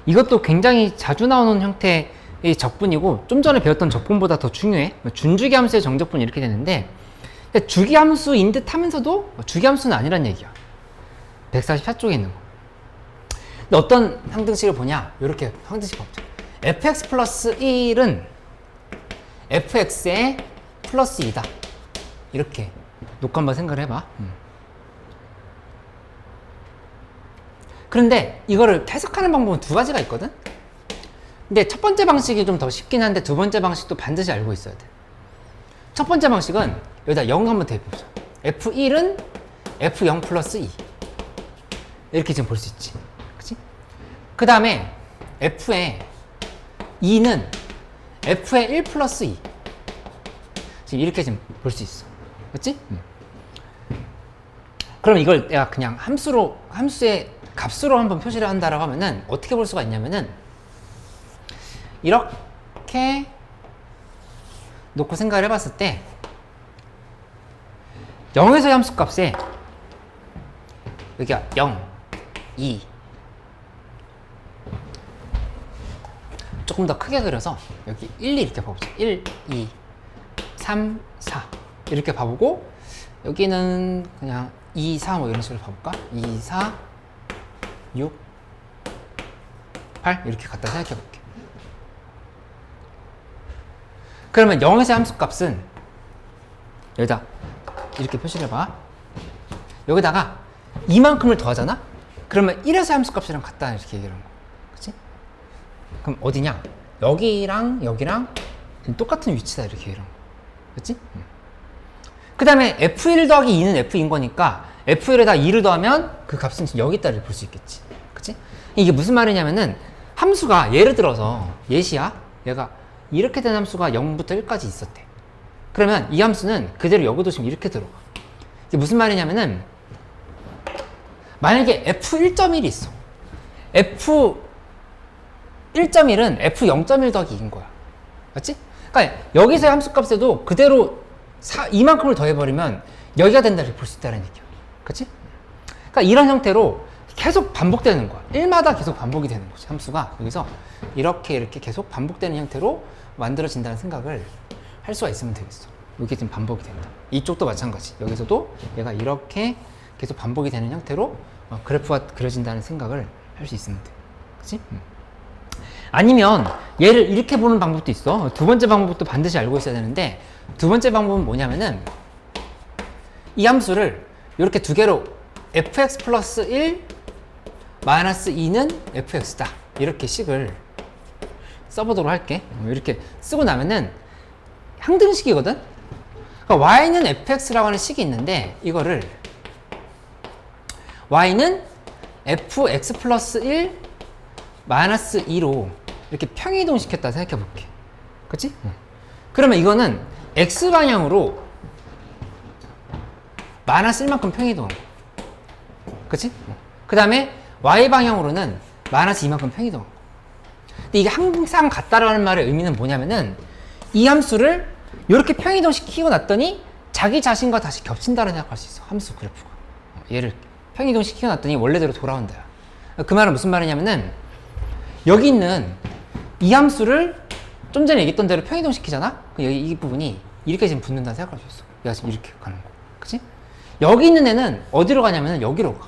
이것도 굉장히 자주 나오는 형태의 적분이고 좀 전에 배웠던 적분보다 더 중요해. 준주기함수의 정적분이 이렇게 되는데 주기함수인 듯 하면서도 주기함수는 아니란 얘기야. 144쪽에 있는 거. 근데 어떤 항등식을 보냐? 이렇게 항등식 봤죠. fx 플러스 1은 fx의 플러스 2다. 이렇게 놓고 한번 생각을 해봐. 그런데 이거를 해석하는 방법은 두 가지가 있거든? 근데 첫 번째 방식이 좀 더 쉽긴 한데 두 번째 방식도 반드시 알고 있어야 돼. 첫 번째 방식은 여기다 0 한번 대입해보자. f1은 f0 플러스 2. 이렇게 지금 볼 수 있지. 그치? 그 다음에 f의 2는 f의 1 플러스 2. 지금 이렇게 지금 볼 수 있어. 그치? 그럼 이걸 내가 그냥 함수의 값으로 한번 표시를 한다라고 하면은 어떻게 볼 수가 있냐면은 이렇게 놓고 생각을 해봤을 때 0에서의 함수 값에 여기가 0, 2 조금 더 크게 그려서 여기 1, 2 이렇게 봐보자. 1, 2, 3, 4 이렇게 봐보고 여기는 그냥 2, 4 뭐 이런 식으로 봐볼까? 2, 4, 6, 8 이렇게 갖다 생각해 볼게. 그러면 0에서의 함수 값은 여기다 이렇게 표시를 해봐. 여기다가 이만큼을 더하잖아? 그러면 1에서의 함수 값이랑 같다 이렇게 얘기하는 거야. 그치? 그럼 어디냐? 여기랑 여기랑 똑같은 위치다 이렇게 얘기하는 거야. 그치? 그 다음에 f1 더하기 2는 f인 거니까 f1에다 2를 더하면 그 값은 여기 있다를 볼 수 있겠지. 그치? 이게 무슨 말이냐면은 함수가 예를 들어서 예시야. 얘가 이렇게 된 함수가 0부터 1까지 있었대. 그러면 이 함수는 그대로 여기도 지금 이렇게 들어가. 이게 무슨 말이냐면은 만약에 f1.1이 있어. f1.1은 f0.1 더하기 2인 거야. 맞지? 그러니까 여기서의 함수값에도 그대로 이만큼을 더해버리면 여기가 된다를 볼 수 있다는 얘기야. 그치? 그러니까 이런 형태로 계속 반복되는 거야. 1마다 계속 반복이 되는 거지. 함수가 여기서 이렇게 계속 반복되는 형태로 만들어진다는 생각을 할 수가 있으면 되겠어. 이게 지금 반복이 된다. 이쪽도 마찬가지. 여기서도 얘가 이렇게 계속 반복이 되는 형태로 그래프가 그려진다는 생각을 할 수 있으면 돼. 그치? 아니면 얘를 이렇게 보는 방법도 있어. 두 번째 방법도 반드시 알고 있어야 되는데 두 번째 방법은 뭐냐면은 이 함수를 이렇게 두 개로 fx 플러스 1 마이너스 2는 fx다. 이렇게 식을 써보도록 할게. 이렇게 쓰고 나면은 항등식이거든? 그러니까 y는 fx라고 하는 식이 있는데 이거를 y는 fx 플러스 1 마이너스 2로 이렇게 평이동 시켰다 생각해 볼게. 그치? 그러면 이거는 x방향으로 마이너스 1만큼 평이동. 그치? 그 다음에 y방향으로는 마이너스 2만큼 평이동. 근데 이게 항상 같다라는 말의 의미는 뭐냐면은 이 함수를 이렇게 평이동 시키고 났더니 자기 자신과 다시 겹친다고 생각할 수 있어. 함수 그래프가. 얘를 평이동 시키고 났더니 원래대로 돌아온다. 그 말은 무슨 말이냐면은 여기 있는 이 함수를 좀 전에 얘기했던 대로 평이동 시키잖아? 여기 이 부분이 이렇게 지금 붙는다고 생각할 수 있어. 얘가 지금 이렇게 가는 거. 그치? 여기 있는 애는 어디로 가냐면 여기로 가.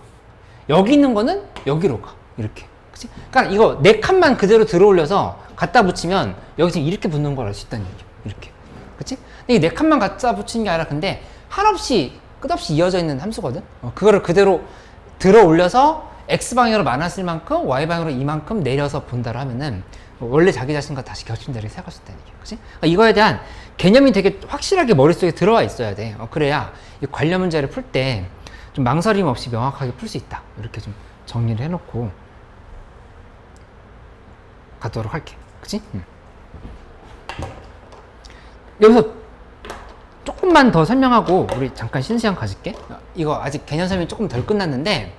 여기 있는 거는 여기로 가. 이렇게. 그치? 그러니까 이거 네 칸만 그대로 들어 올려서 갖다 붙이면 여기 지금 이렇게 붙는 걸 알 수 있다는 얘기야. 이렇게. 그치? 근데 이 네 칸만 갖다 붙이는 게 아니라 근데 한없이 끝없이 이어져 있는 함수거든? 그거를 그대로 들어 올려서 x방향으로 마이너스 1만큼 y방향으로 이만큼 내려서 본다로 하면은 원래 자기 자신과 다시 겹친다고 생각할 수 있다는 얘기야. 그치? 그러니까 이거에 대한 개념이 되게 확실하게 머릿속에 들어와 있어야 돼. 그래야 이 관련 문제를 풀 때 좀 망설임 없이 명확하게 풀 수 있다. 이렇게 좀 정리를 해놓고 가도록 할게. 그치? 여기서 조금만 더 설명하고 우리 잠깐 쉬는 시간 가질게. 이거 아직 개념 설명이 조금 덜 끝났는데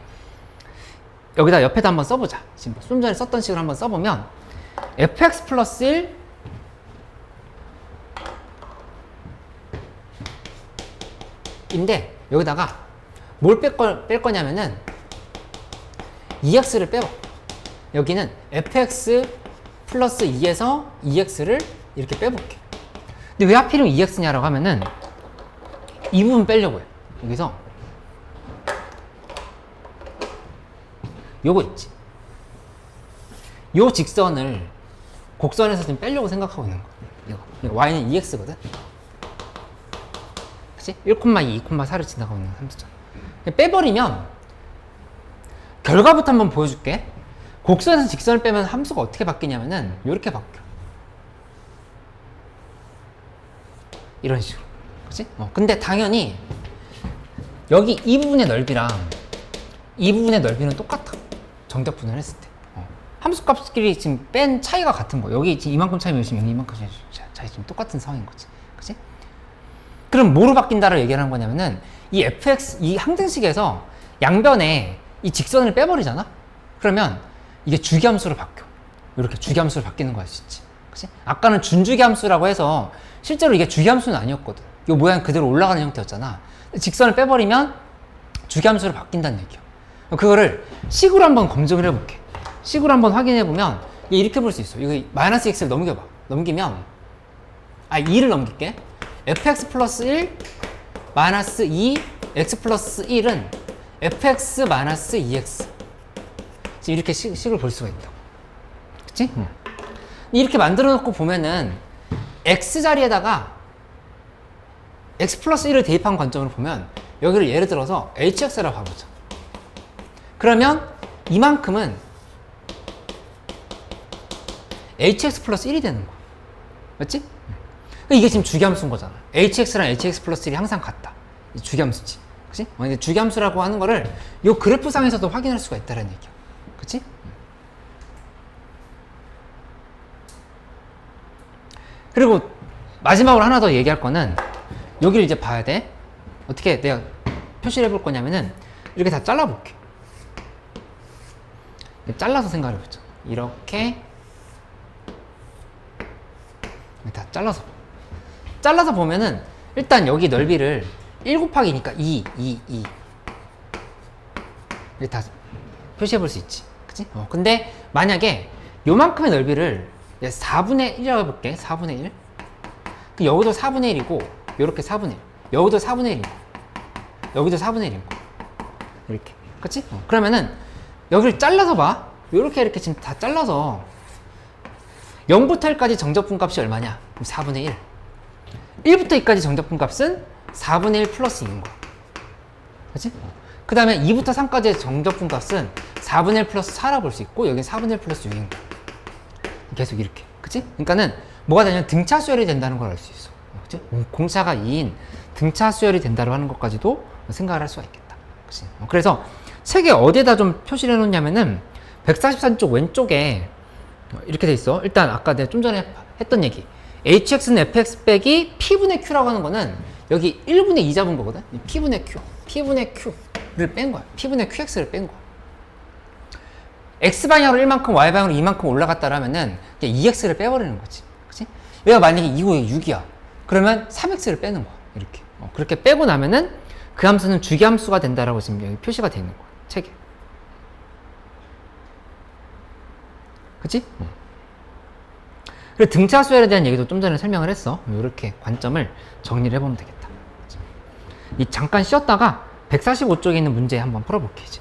여기다 옆에다 한번 써보자. 지금 좀 전에 썼던 식으로 한번 써보면 fx 플러스 1 인데 여기다가 뭘 뺄 거냐면은 2x를 빼봐. 여기는 fx 플러스 2에서 2x를 이렇게 빼볼게. 근데 왜 하필이면 2x냐라고 하면은 이 부분 빼려고 해. 여기서 요거 있지. 요 직선을 곡선에서 좀 빼려고 생각하고 있는 거야. 이거 y는 2x거든. 그치? 1,2, 2,4를 지나가고 있는 함수잖아. 빼버리면 결과부터 한번 보여줄게. 곡선에서 직선을 빼면 함수가 어떻게 바뀌냐면은 이렇게 바뀌어. 이런 식으로. 그치? 근데 당연히 여기 이 부분의 넓이랑 이 부분의 넓이는 똑같아. 정적분을 했을 때. 함수 값끼리 지금 뺀 차이가 같은 거. 여기 지금 이만큼 차이면 지금 여기 이만큼 차이 지금 똑같은 상황인 거지. 그치? 그럼 뭐로 바뀐다를 얘기하는 거냐면은 이 fx, 이 항등식에서 양변에 이 직선을 빼버리잖아? 그러면 이게 주기함수로 바뀌어. 이렇게 주기함수로 바뀌는 거 알 수 있지. 그치? 아까는 준주기함수라고 해서 실제로 이게 주기함수는 아니었거든. 이 모양 그대로 올라가는 형태였잖아. 직선을 빼버리면 주기함수로 바뀐다는 얘기야. 그거를 식으로 한번 검증을 해볼게. 식으로 한번 확인해보면 이렇게 볼 수 있어. 이거 마이너스 x를 넘겨봐. 넘기면 2를 넘길게. fx 플러스 1 마이너스 2 x 플러스 1은 fx 마이너스 2x. 지금 이렇게 식을 볼 수가 있다. 그치? 이렇게 만들어 놓고 보면은 x 자리에다가 x 플러스 1을 대입한 관점으로 보면 여기를 예를 들어서 hx라고 가보자. 그러면 이만큼은 hx 플러스 1이 되는 거야. 맞지? 이게 지금 주기함수인 거잖아. hx랑 hx 플러스 1이 항상 같다. 주기함수지. 그치? 근데 주기함수라고 하는 거를 이 그래프상에서도 확인할 수가 있다는 얘기야. 그치? 그리고 마지막으로 하나 더 얘기할 거는 여기를 이제 봐야 돼. 어떻게 내가 표시를 해볼 거냐면은 이렇게 다 잘라볼게. 잘라서 생각을 해보자. 이렇게 다 잘라서 보면은 일단 여기 넓이를 1 곱하기니까 2 이렇게 다 표시해 볼 수 있지. 그치? 근데 만약에 요만큼의 넓이를 4분의 1이라고 해볼게. 4분의 1. 여기도 4분의 1이고 요렇게 4분의 1. 여기도 4분의 1이고 여기도 4분의 1이고 이렇게. 그치? 그러면은 여기를 잘라서 봐. 요렇게 이렇게 지금 다 잘라서 0부터 1까지 정적분 값이 얼마냐? 4분의 1. 1부터 2까지 정적분 값은 4분의 1 플러스 2인 거야. 그치? 그 다음에 2부터 3까지의 정적분 값은 4분의 1 플러스 4라고 볼 수 있고, 여기는 4분의 1 플러스 6인 거야. 계속 이렇게. 그치? 그러니까는 뭐가 되냐면 등차 수열이 된다는 걸 알 수 있어. 그치? 공차가 2인 등차 수열이 된다고 하는 것까지도 생각을 할 수가 있겠다. 그치? 그래서 책에 어디에다 좀 표시를 해놓냐면은 143쪽 왼쪽에 이렇게 돼 있어. 일단 아까 내가 좀 전에 했던 얘기. hx는 fx 빼기 p분의 q라고 하는 거는 여기 1분의 2 잡은 거거든. p분의 q를 뺀 거야. p분의 qx를 뺀 거야. x방향으로 1만큼 y방향으로 2만큼 올라갔다라면은 2x를 빼버리는 거지. 그치? 얘가 만약에 2고 6이야. 그러면 3x를 빼는 거야. 이렇게. 그렇게 빼고 나면은 그 함수는 주기함수가 된다라고 지금 여기 표시가 되어 있는 거야. 책에. 그치? 그리고 등차 수열에 대한 얘기도 좀 전에 설명을 했어. 이렇게 관점을 정리를 해보면 되겠다. 이 잠깐 쉬었다가 145쪽에 있는 문제 한번 풀어볼게 이제.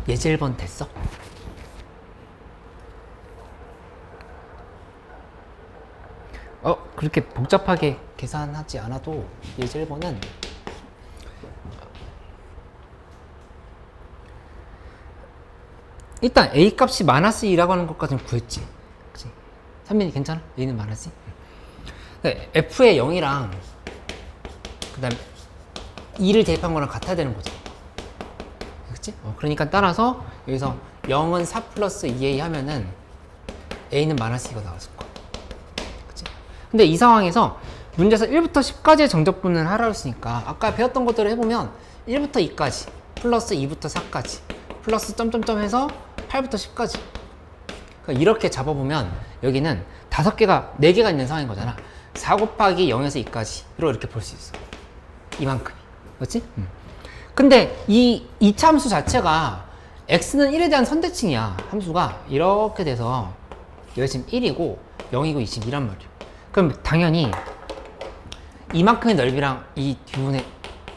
예제 1번 됐어? 그렇게 복잡하게 계산하지 않아도 예제 1번은 일단 A 값이 마이너스 2라고 하는 것까지는 구했지. 그치? 3번이 괜찮아? A는 마이너스 2? F의 0이랑 그 다음에 2를 대입한 거랑 같아야 되는 거지. 그치? 그러니까 따라서 여기서 0은 4 플러스 2A 하면은 A는 마이너스 2가 나왔을 거야. 그치? 근데 이 상황에서 문제에서 1부터 10까지의 정적분을 하라고 했으니까 아까 배웠던 것들을 해보면 1부터 2까지 플러스 2부터 4까지 플러스 점점점 해서 8부터 10까지. 그러니까 이렇게 잡아보면 여기는 5개가, 4개가 있는 상황인 거잖아. 4 곱하기 0에서 2까지로 이렇게 볼 수 있어. 이만큼. 그렇지? 근데 이 이차함수 자체가 x는 1에 대한 선대칭이야. 함수가 이렇게 돼서 여기 지금 1이고 0이고 2란 말이야. 그럼 당연히 이만큼의 넓이랑 이 뒷부분의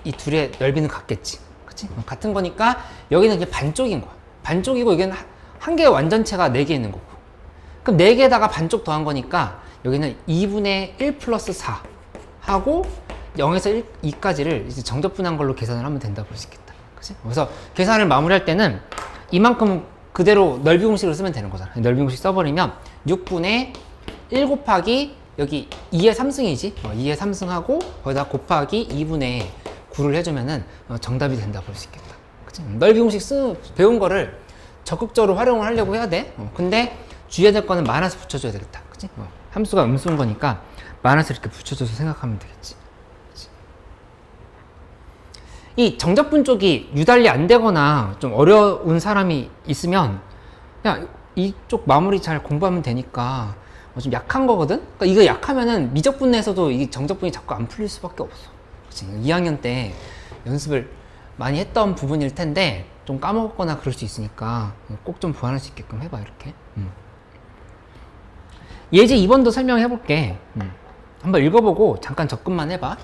이 둘의 넓이는 같겠지. 그치? 같은 거니까 여기는 그냥 반쪽인 거야. 반쪽이고 여기는 한 개의 완전체가 4개 있는 거고. 그럼 4개에다가 반쪽 더한 거니까 여기는 2분의 1 플러스 4 하고 0에서 2까지를 이제 정적분한 걸로 계산을 하면 된다고 볼 수 있겠다. 그치? 그래서 계산을 마무리할 때는 이만큼 그대로 넓이 공식을 쓰면 되는 거잖아. 넓이 공식 써버리면 6분의 1 곱하기 여기 2의 3승이지. 2의 3승하고 거기다 곱하기 2분의 9를 해주면은 정답이 된다 볼 수 있겠다. 그치? 넓이 공식 배운 거를 적극적으로 활용을 하려고 해야 돼. 근데 주의해야 될 거는 마이너스 붙여줘야 되겠다. 그치? 함수가 음수인 거니까 마이너스 이렇게 붙여줘서 생각하면 되겠지. 그치? 이 정적분 쪽이 유달리 안 되거나 좀 어려운 사람이 있으면 그냥 이쪽 마무리 잘 공부하면 되니까 좀 약한 거거든? 그러니까 이거 약하면은 미적분 내에서도 이 정적분이 자꾸 안 풀릴 수밖에 없어. 그치? 2학년 때 연습을 많이 했던 부분일 텐데 좀 까먹었거나 그럴 수 있으니까 꼭 좀 보완할 수 있게끔 해봐. 이렇게. 예제 2번도 설명해 볼게. 한번 읽어보고 잠깐 접근만 해봐.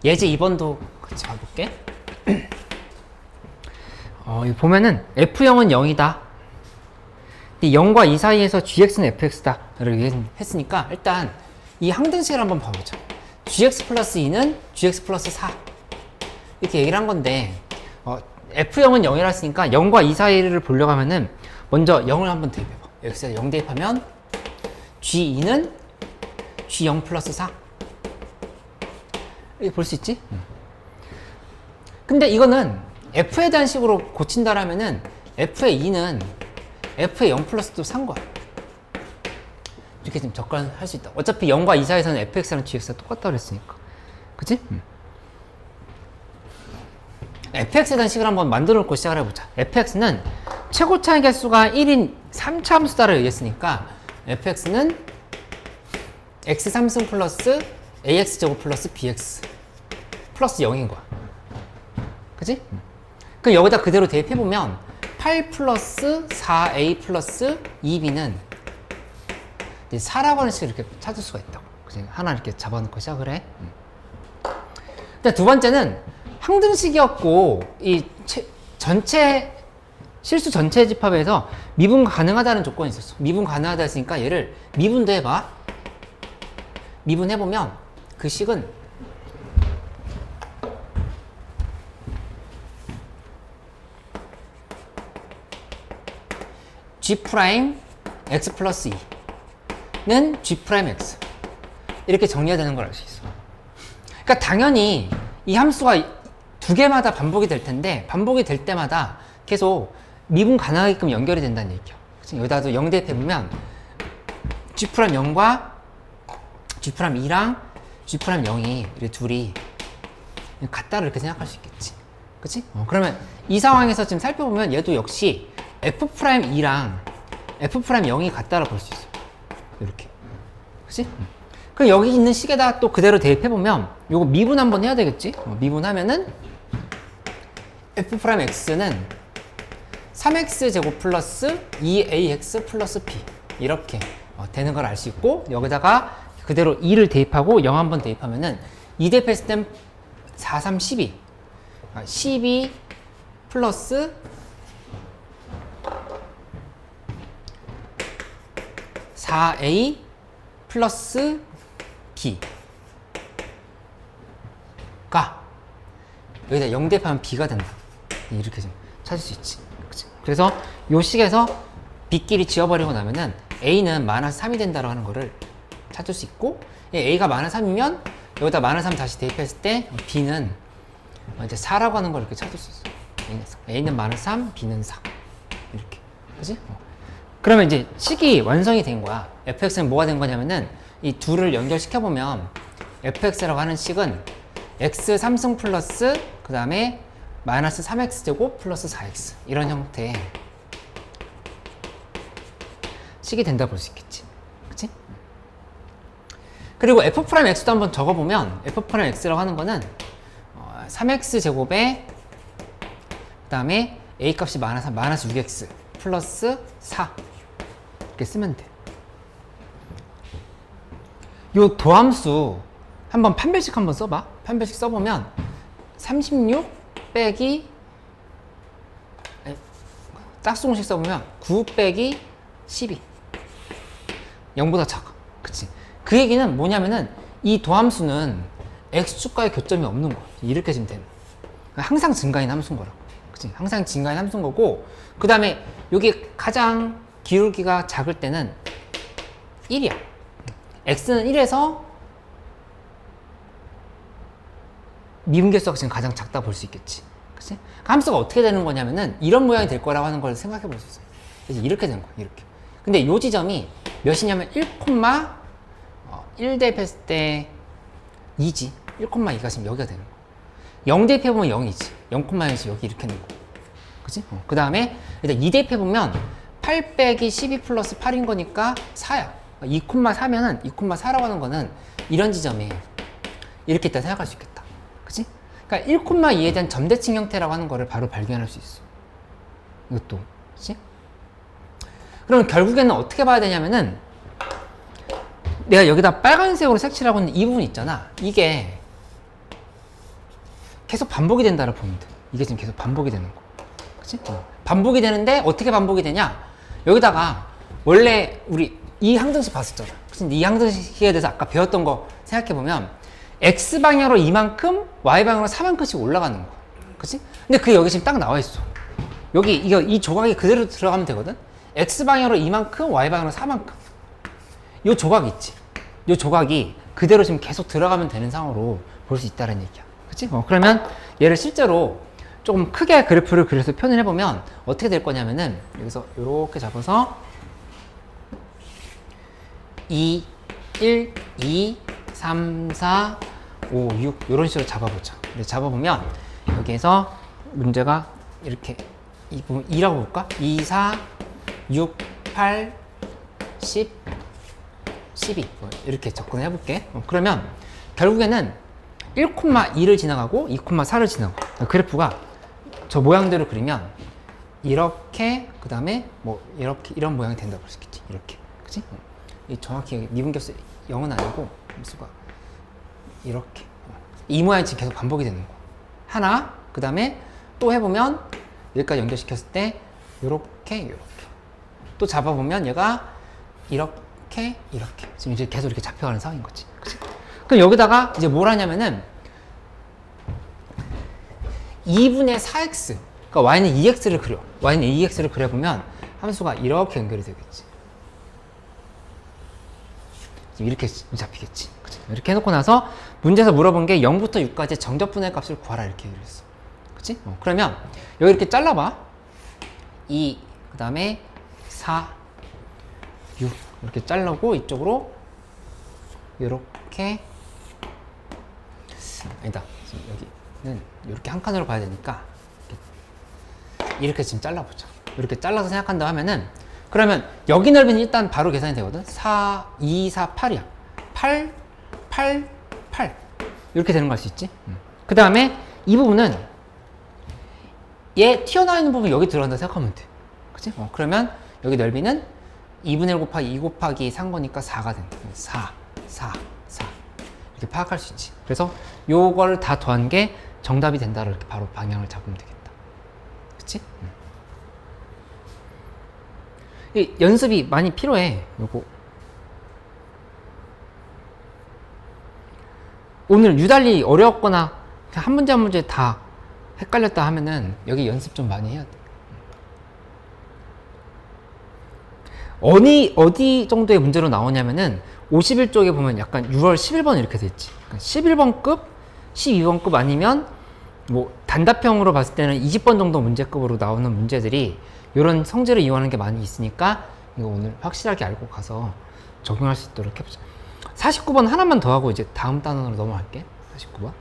예제 2번도 같이 가볼게. 여기 보면은 F0은 0이다. 0과 2 사이에서 gx는 fx다. 이렇게 했으니까 일단 이 항등식을 한번 봐보자. gx 플러스 2는 gx 플러스 4. 이렇게 얘기를 한 건데 F0은 0이라 했으니까 0과 2 사이를 보려고 하면은 먼저 0을 한번 대입해봐. x에 0 대입하면 g2는 g0 플러스 4. 이렇게 볼 수 있지? 근데 이거는 f에 대한 식으로 고친다라면은 f의 2는 f의 0 플러스도 산 거야. 이렇게 좀 접근할 수 있다. 어차피 0과 2 사이에서는 fx랑 gx가 똑같다고 그랬으니까. 그치? fx에 대한 식을 한번 만들어 놓고 시작을 해보자. fx는 최고 차이 개수가 1인 3차 함수다를 얘기했으니까 fx는 x 3승 플러스 ax 제곱 플러스 bx 플러스 0인 거야. 그치? 그럼 여기다 그대로 대입해보면 8 플러스 4a 플러스 2b는 4라고 하는 식을 이렇게 찾을 수가 있다고. 그치? 하나 이렇게 잡아놓고 시작을 해. 근데 두 번째는 항등식이었고 이 전체 실수 전체 집합에서 미분 가능하다는 조건이 있었어. 미분 가능하다 했으니까 얘를 미분도 해봐. 미분해보면 그 식은 g 프라임 x 플러스 2는 g 프라임 x 이렇게 정리해야 되는 걸 알 수 있어. 그러니까 당연히 이 함수가 두 개마다 반복이 될 텐데 반복이 될 때마다 계속 미분 가능하게끔 연결이 된다는 얘기야. 여기다도 0 대입해보면 g 프라임 0과 g 프라임 2랑 g 프라임 0이 이렇게 둘이 같다를 이렇게 생각할 수 있겠지. 그치? 그러면 이 상황에서 지금 살펴보면 얘도 역시 f 프라임 2랑 f 프라임 0이 같다라고 볼 수 있어. 이렇게. 그치? 그럼 여기 있는 식에다 또 그대로 대입해보면 요거 미분 한번 해야 되겠지? 미분하면은 f 프라임 x는 3x 제곱 플러스 2ax 플러스 b 이렇게 되는 걸 알 수 있고 여기다가 그대로 2를 대입하고 0 한번 대입하면은 2 대입했을 땐 4, 3, 12 12 플러스 4a 플러스 b가 여기다 0 대입하면 b가 된다. 이렇게 좀 찾을 수 있지. 그치? 그래서 요 식에서 b끼리 지워버리고 나면은 a는 마이너스 3이 된다고 하는 거를 찾을 수 있고 a가 마이너스 3이면 여기다 마이너스 3 다시 대입했을 때 b는 이제 4라고 하는 걸 이렇게 찾을 수 있어. a는 마이너스 3, b는 4 이렇게. 그치? 그러면 이제 식이 완성이 된 거야. fx는 뭐가 된 거냐면은 이 둘을 연결시켜보면 fx라고 하는 식은 x 3승 플러스 그 다음에 마이너스 3x 제곱 플러스 4x 이런 형태의 식이 된다 볼 수 있겠지. 그치? 그리고 f 프라임 x도 한번 적어보면 f 프라임 x라고 하는 거는 3x 제곱에 그 다음에 a 값이 마이너스 6x 플러스 4 이렇게 쓰면 돼. 요 도함수 한번 판별식 한번 써봐. 판별식 써보면 36 빼기 짝수공식 써보면 9 빼기 12 0보다 작아. 그치? 그 얘기는 뭐냐면은 이 도함수는 x축과의 교점이 없는 거야. 이렇게 지금 되는 거야. 항상 증가인 함수인 거라고. 그치? 항상 증가인 함수인 거고 그 다음에 여기 가장 기울기가 작을 때는 1이야. x는 1에서 미분계수가 지금 가장 작다 볼 수 있겠지. 그치? 그 함수가 어떻게 되는 거냐면은 이런 모양이 될 거라고 하는 걸 생각해 볼 수 있어요. 그래서 이렇게 된 거야. 이렇게. 근데 요 지점이 몇이냐면 1 대입했을 때 2지. 1,2가 지금 여기가 되는 거야. 0 대입해보면 0이지. 0,1이 여기 이렇게 되는 거야. 그치? 그 다음에 일단 2 대입해보면 8 빼기 12 플러스 8인 거니까 4야. 2,4면은 2,4라고 하는 거는 이런 지점에 이렇게 있다 생각할 수 있겠다. 그치? 그러니까 1,2에 대한 점대칭 형태라고 하는 거를 바로 발견할 수 있어. 이것도. 그치? 그럼 결국에는 어떻게 봐야 되냐면은 내가 여기다 빨간색으로 색칠하고 있는 이 부분 있잖아. 이게 계속 반복이 된다를 보면 돼. 이게 지금 계속 반복이 되는 거. 그치? 반복이 되는데 어떻게 반복이 되냐? 여기다가 원래 우리 이 항등식 봤었잖아. 근데 이 항등식에 대해서 아까 배웠던 거 생각해보면 X방향으로 이만큼, Y방향으로 4만큼씩 올라가는 거. 그치? 근데 그게 여기 지금 딱 나와 있어. 여기 이 조각이 그대로 들어가면 되거든? X방향으로 이만큼, Y방향으로 4만큼. 요 조각 있지? 요 조각이 그대로 지금 계속 들어가면 되는 상황으로 볼 수 있다는 얘기야. 그치? 그러면 얘를 실제로 조금 크게 그래프를 그려서 표현을 해보면 어떻게 될 거냐면은 여기서 이렇게 잡아서 2, 1, 2, 3, 4, 5, 6 이런 식으로 잡아보자. 잡아보면 여기에서 문제가 이렇게 2라고 볼까? 2, 4, 6, 8, 10, 12 이렇게 접근해 볼게. 그러면 결국에는 1,2를 지나가고 2,4를 지나가고 그래프가 저 모양대로 그리면 이렇게 그 다음에 뭐 이렇게 이런 모양이 된다고 볼 수 있겠지. 이렇게 그치? 이 정확히 미분격수 0은 아니고 수가 이렇게 이 모양이 지금 계속 반복이 되는 거 하나 그 다음에 또 해보면 여기까지 연결시켰을 때 요렇게 또 잡아보면 얘가 이렇게 지금 이제 계속 이렇게 잡혀가는 상황인 거지. 그치? 그럼 여기다가 이제 뭘 하냐면은 2분의 4x 그러니까 y는 2x를 그려. y는 2x를 그려보면 함수가 이렇게 연결이 되겠지. 이렇게 잡히겠지. 그치? 이렇게 해놓고 나서 문제에서 물어본 게 0부터 6까지 정적분의 값을 구하라 이렇게 얘기를 했어. 그치? 그러면 여기 이렇게 잘라봐. 2, 그 다음에 4, 6 이렇게 자르고 이쪽으로 이렇게 아니다. 지금 여기는 이렇게 한 칸으로 봐야 되니까 이렇게 지금 잘라보자. 이렇게 잘라서 생각한다 하면은 그러면 여기 넓이는 일단 바로 계산이 되거든. 4, 2, 4, 8이야. 8, 8, 8 이렇게 되는 거 알 수 있지? 그 다음에 이 부분은 얘 튀어나와 있는 부분 여기 들어간다 생각하면 돼. 그치? 그러면 여기 넓이는 2분의 1 곱하기 2 곱하기 3 거니까 4가 된다. 4, 4, 4 이렇게 파악할 수 있지. 그래서 요걸 다 더한 게 정답이 된다를 이렇게 바로 방향을 잡으면 되겠다. 그치? 이 연습이 많이 필요해. 요거 오늘 유달리 어려웠거나 한 문제 한 문제 다 헷갈렸다 하면은 여기 연습 좀 많이 해야 돼. 어디 정도의 문제로 나오냐면은 51쪽에 보면 약간 6월 11번 이렇게 돼 있지. 그러니까 11번급, 12번급 아니면 뭐 단답형으로 봤을 때는 20번 정도 문제급으로 나오는 문제들이 이런 성질을 이용하는 게 많이 있으니까 이거 오늘 확실하게 알고 가서 적용할 수 있도록 해보자. 49번 하나만 더 하고 이제 다음 단원으로 넘어갈게. 49번.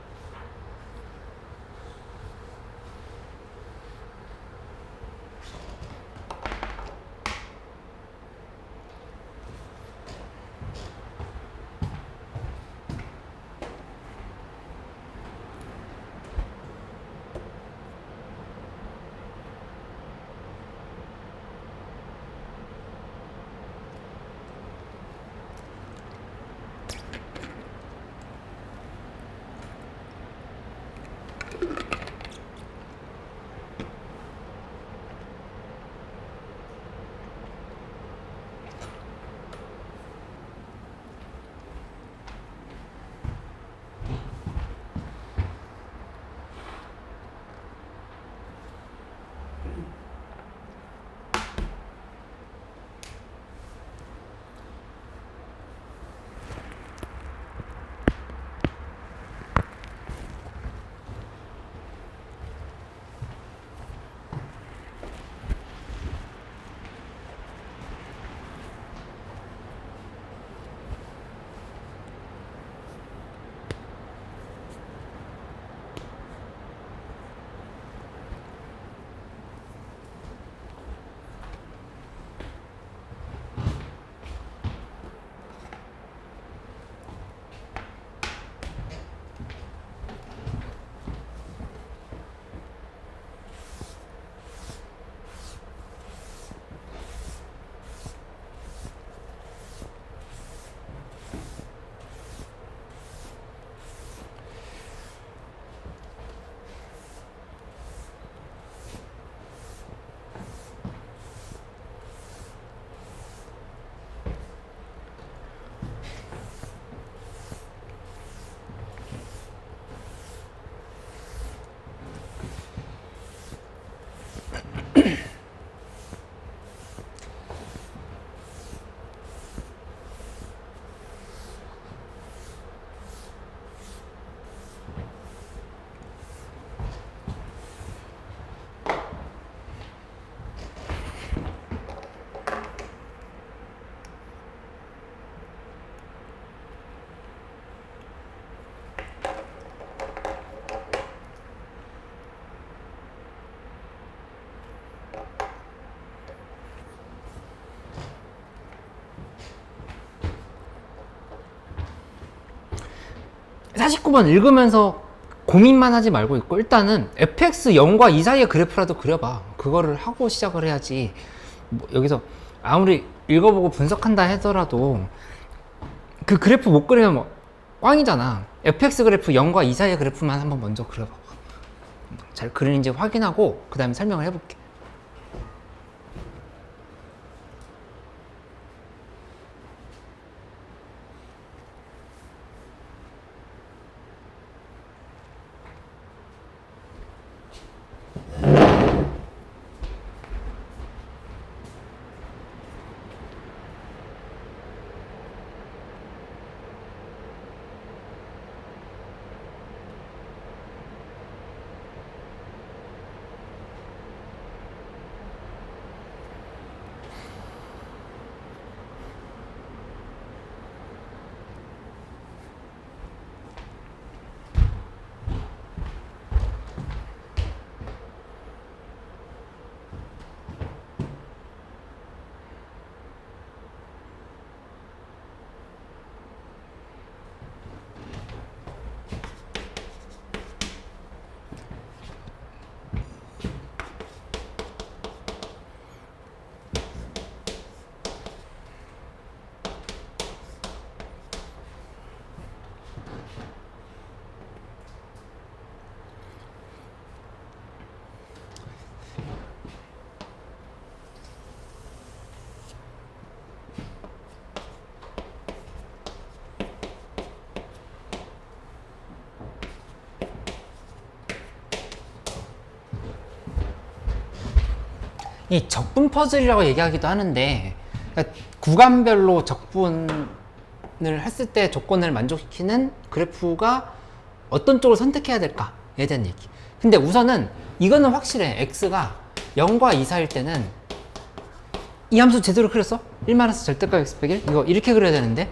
49번 읽으면서 고민만 하지 말고 있고 일단은 fx 0과 2 사이의 그래프라도 그려봐. 그거를 하고 시작을 해야지. 뭐 여기서 아무리 읽어보고 분석한다 하더라도 그 그래프 못 그리면 뭐 꽝이잖아. fx 그래프 0과 2 사이의 그래프만 한번 먼저 그려봐. 잘 그리는지 확인하고 그 다음에 설명을 해볼게. 이 적분 퍼즐이라고 얘기하기도 하는데 그러니까 구간별로 적분을 했을 때 조건을 만족시키는 그래프가 어떤 쪽을 선택해야 될까에 대한 얘기. 근데 우선은 이거는 확실해. x가 0과 2 사이일 때는 이 함수 제대로 그렸어? 1-, 절대값 x 100일? 이거 이렇게 그려야 되는데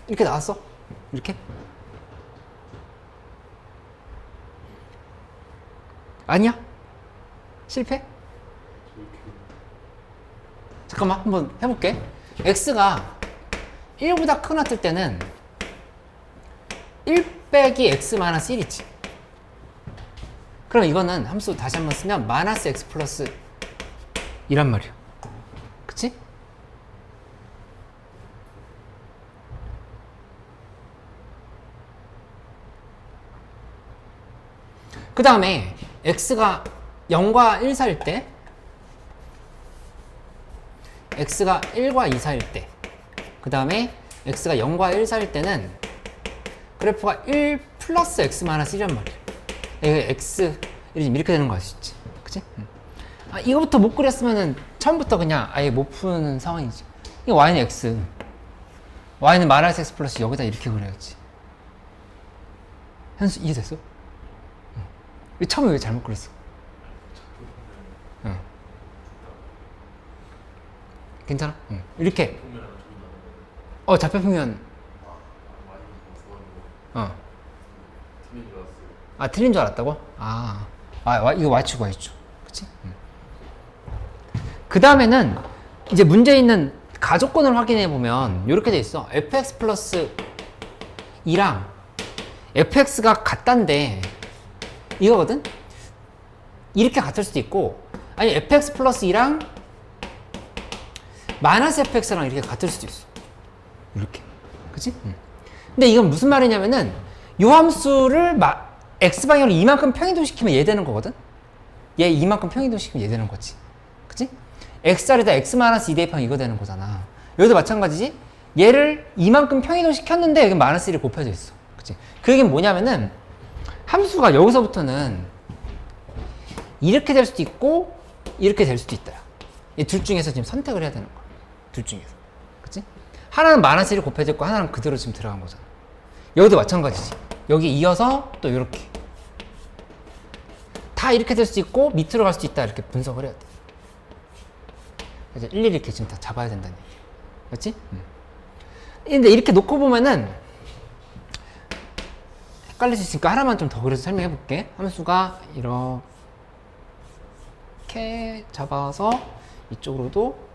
이렇게 나왔어? 이렇게? 아니야? 실패? 잠깐만 한번 해볼게. x가 1보다 크거나 뜰 때는 1 빼기 x 마이너스 1이지. 그럼 이거는 함수 다시 한번 쓰면 마이너스 x 플러스 2란 말이야. 그치? 그 다음에 x가 0과 1 사이일 때 x가 1과 2 사이일 때 그 다음에 x가 0과 1 사이일 때는 그래프가 1 플러스 x 마이너스 1이란 말이야. 이게 x 이렇게 되는 거 아시지? 그치? 아, 이거부터 못 그렸으면은 처음부터 그냥 아예 못 푸는 상황이지. 이 y는 x, y는 마이너스 x 플러스 여기다 이렇게 그려야지. 현수 이해됐어? 처음에 왜 잘못 그렸어? 응. 괜찮아? 응. 이렇게. 좌표평면. 아, 틀린 줄 알았다고? 이거 y축, y축. 그치? 그 다음에는 이제 문제 있는 가조건을 확인해 보면 이렇게 돼 있어. fx 플러스 2랑 fx가 같단데 이거거든? 이렇게 같을 수도 있고 아니 fx 플러스 2랑 마이너스 fx랑 이렇게 같을 수도 있어. 이렇게. 그치? 근데 이건 무슨 말이냐면은 요 함수를 x방향으로 이만큼 평이동시키면 얘 되는 거거든? 얘 이만큼 평이동시키면 얘 되는 거지. 그치? x자리에다 x 마이너스 2 대입하면 이거 되는 거잖아. 여기도 마찬가지지? 얘를 이만큼 평이동시켰는데 여기 마이너스 1이 곱해져 있어. 그치? 그 얘기는 뭐냐면은 함수가 여기서부터는 이렇게 될 수도 있고 이렇게 될 수도 있다. 이 둘 중에서 지금 선택을 해야 되는 거야. 둘 중에서. 그치? 하나는 마이너스 1이 곱해져 있고 하나는 그대로 지금 들어간 거잖아. 여기도 마찬가지지. 여기 이어서 또 이렇게. 다 이렇게 될 수도 있고 밑으로 갈 수도 있다. 이렇게 분석을 해야 돼. 그래서 일일이 이렇게 지금 다 잡아야 된다는 얘기야. 그렇지? 근데 이렇게 놓고 보면은 헷갈릴 수 있으니까 하나만 좀 더 그려서 설명해 볼게. 함수가 이렇게 잡아서 이쪽으로도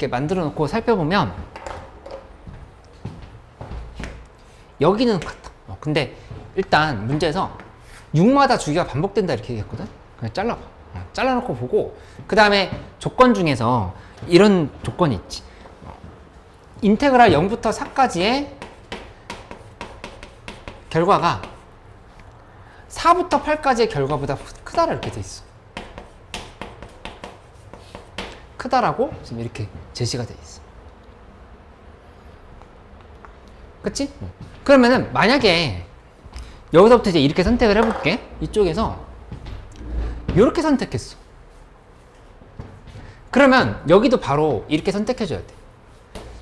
이렇게 만들어 놓고 살펴보면 여기는 같아. 근데 일단 문제에서 6마다 주기가 반복된다 이렇게 얘기했거든. 그냥 잘라봐. 잘라놓고 보고 그 다음에 조건 중에서 이런 조건이 있지. 인테그랄 0부터 4까지의 결과가 4부터 8까지의 결과보다 크다라 이렇게 돼 있어. 크다라고 지금 이렇게 제시가 돼 있어. 그치? 그러면은 만약에 여기서부터 이제 이렇게 선택을 해볼게. 이쪽에서 이렇게 선택했어. 그러면 여기도 바로 이렇게 선택해줘야 돼.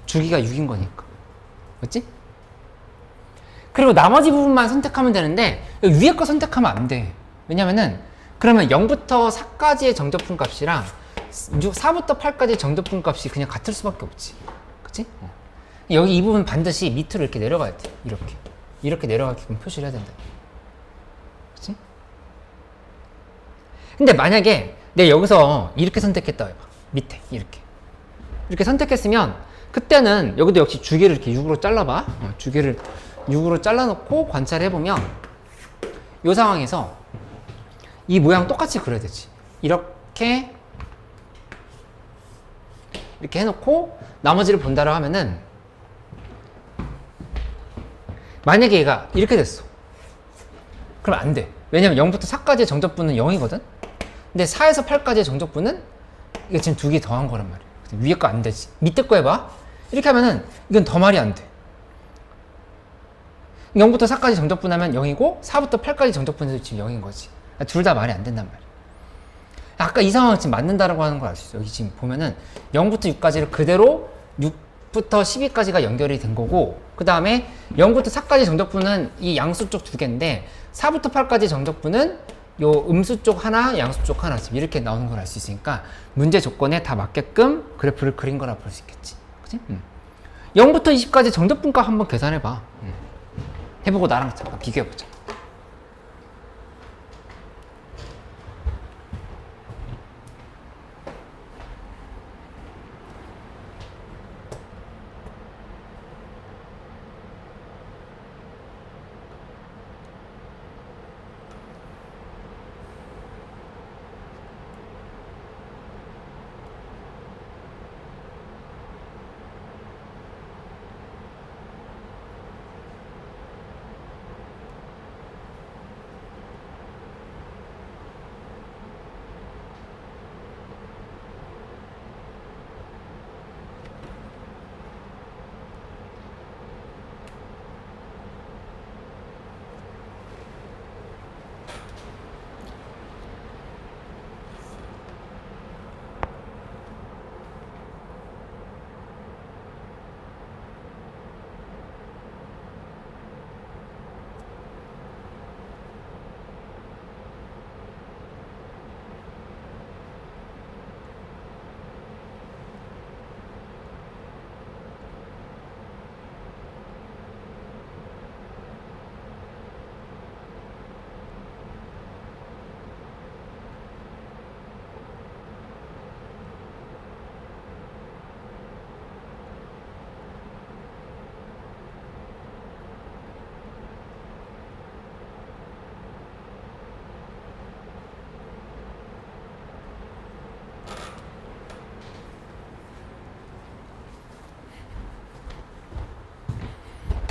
주기가 6인 거니까. 맞지? 그리고 나머지 부분만 선택하면 되는데 여기 위에 거 선택하면 안 돼. 왜냐면은 그러면 0부터 4까지의 정적분 값이랑 4부터 8까지의 정적분 값이 그냥 같을 수밖에 없지. 그치? 여기 이 부분 반드시 밑으로 이렇게 내려가야 돼. 이렇게 내려가게끔 표시를 해야 된다. 그치? 근데 만약에 내가 여기서 이렇게 선택했다고 해봐. 밑에 이렇게 선택했으면 그때는 여기도 역시 주기를 이렇게 6으로 잘라봐. 주기를 6으로 잘라놓고 관찰해보면 이 상황에서 이 모양 똑같이 그려야 되지. 이렇게 해놓고 나머지를 본다고 하면은 만약에 얘가 이렇게 됐어. 그럼 안 돼. 왜냐면 0부터 4까지의 정적분은 0이거든? 근데 4에서 8까지의 정적분은 이게 지금 두 개 더한 거란 말이야. 위에 거 안 되지. 밑에 거 해봐. 이렇게 하면은 이건 더 말이 안 돼. 0부터 4까지 정적분하면 0이고 4부터 8까지 정적분해도 지금 0인 거지. 둘 다 말이 안 된단 말이야. 아까 이 상황은 지금 맞는다라고 하는 걸 알 수 있어. 여기 지금 보면은 0부터 6까지를 그대로 6부터 12까지가 연결이 된 거고, 그 다음에 0부터 4까지 정적분은 이 양수 쪽 두 개인데 4부터 8까지 정적분은 요 음수 쪽 하나, 양수 쪽 하나 지금 이렇게 나오는 걸 알 수 있으니까 문제 조건에 다 맞게끔 그래프를 그린 거라 볼 수 있겠지. 그치? 0부터 20까지 정적분값 한번 계산해봐. 해보고 나랑 잠깐 비교해보자.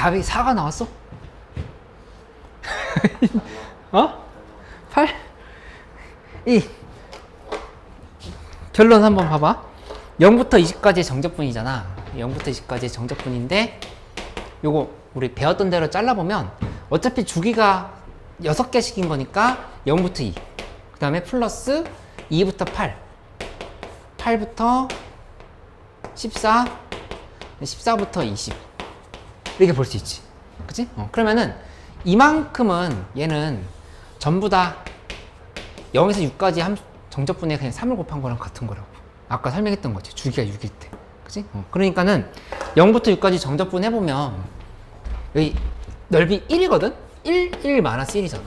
답이 4가 나왔어? 어? 8? 결론 한번 봐봐. 0부터 20까지 정적분이잖아. 0부터 20까지 정적분인데 요거 우리 배웠던 대로 잘라보면 어차피 주기가 6개씩인 거니까 0부터 2, 그 다음에 플러스 2부터 8, 8부터 14, 14부터 20 이렇게 볼 수 있지. 그치? 그러면은 이만큼은 얘는 전부 다 0에서 6까지 정적분에 그냥 3을 곱한 거랑 같은 거라고. 아까 설명했던 거지. 주기가 6일 때. 그치? 그러니까는 0부터 6까지 정적분 해보면 여기 넓이 1이거든? 1 마이너스 1이잖아.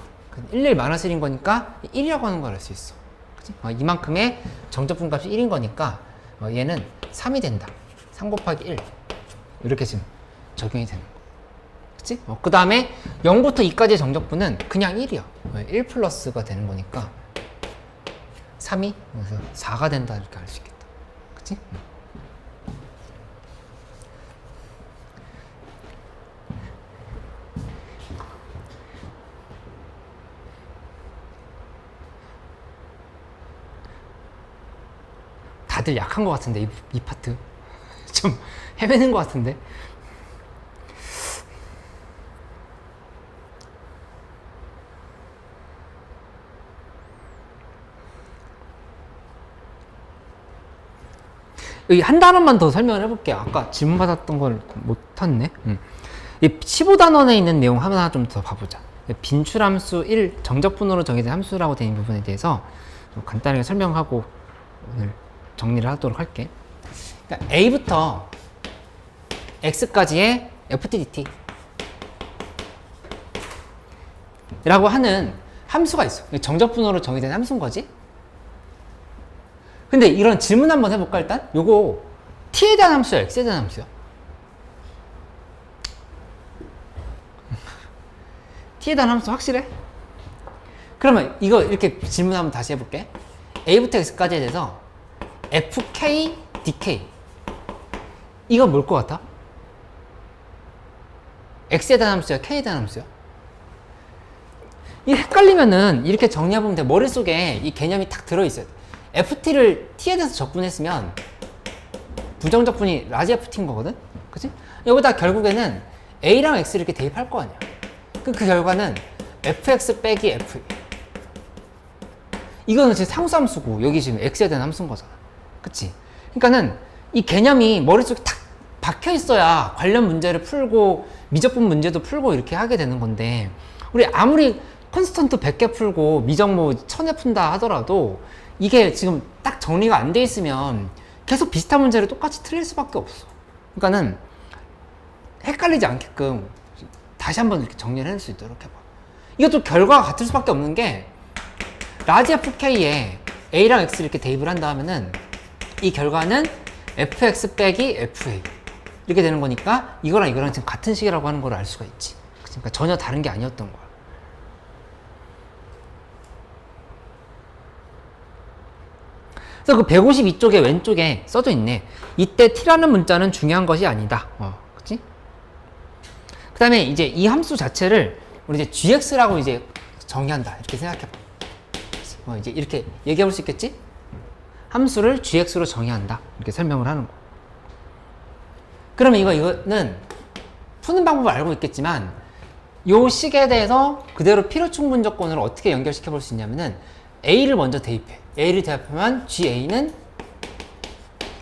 1 마이너스 1인 거니까 1이라고 하는 걸 알 수 있어. 그치? 이만큼의 정적분 값이 1인 거니까 얘는 3이 된다. 3 곱하기 1 이렇게 지금 적용이 되는 거. 그치? 그 다음에 0부터 2까지의 정적분은 그냥 1이야. 1 플러스가 되는 거니까 3이 그래서 4가 된다 이렇게 알 수 있겠다. 그치? 다들 약한 것 같은데 이 파트 좀 헤매는 것 같은데. 여기 한 단어만 더 설명을 해볼게요. 아까 질문 받았던 걸 못했네. 이 15단원에 있는 내용 하나 좀 더 봐보자. 빈출함수 1 정적분으로 정의된 함수라고 되어 있는 부분에 대해서 좀 간단하게 설명하고 오늘 정리를 하도록 할게. 그러니까 A부터 X까지의 FTDT 라고 하는 함수가 있어. 정적분으로 정의된 함수인 거지. 근데 이런 질문 한번 해볼까 일단? 요거 T에 대한 함수야, X에 대한 함수야? T에 대한 함수 확실해? 그러면 이거 이렇게 질문 한번 다시 해볼게. A부터 X까지에 대해서 FK, DK 이건 뭘 것 같아? X에 대한 함수야, K에 대한 함수야? 이 헷갈리면은 이렇게 정리해보면 돼. 머릿속에 이 개념이 딱 들어있어야 돼. FT를 T에 대해서 적분했으면 부정적분이 라지 FT인 거거든? 그치? 여기다 결국에는 A랑 X를 이렇게 대입할 거 아니야. 그 결과는 FX 빼기 FA. 이거는 지금 상수함수고 여기 지금 X에 대한 함수인 거잖아. 그치? 그러니까는 이 개념이 머릿속에 탁 박혀 있어야 관련 문제를 풀고 미적분 문제도 풀고 이렇게 하게 되는 건데, 우리 아무리 컨스턴트 100개 풀고 미적 뭐 1000회 푼다 하더라도 이게 지금 딱 정리가 안 돼 있으면 계속 비슷한 문제를 똑같이 틀릴 수밖에 없어. 그러니까는 헷갈리지 않게끔 다시 한번 이렇게 정리를 해낼 수 있도록 해봐. 이것도 결과가 같을 수밖에 없는 게 라지 FK에 A랑 X를 이렇게 대입을 한다 하면은 이 결과는 FX 빼기 FA 이렇게 되는 거니까 이거랑 이거랑 지금 같은 식이라고 하는 걸 알 수가 있지. 그러니까 전혀 다른 게 아니었던 거야. 그래서 그 152쪽에 왼쪽에 써져 있네. 이때 t라는 문자는 중요한 것이 아니다. 그치? 그 다음에 이제 이 함수 자체를 우리 이제 gx라고 이제 정의한다. 이렇게 생각해봐. 이제 이렇게 얘기해 볼 수 있겠지? 함수를 gx로 정의한다. 이렇게 설명을 하는 거. 그러면 이거는 푸는 방법을 알고 있겠지만 요 식에 대해서 그대로 필요충분 조건으로 어떻게 연결시켜 볼 수 있냐면은 A를 먼저 대입해. A를 대입하면 GA는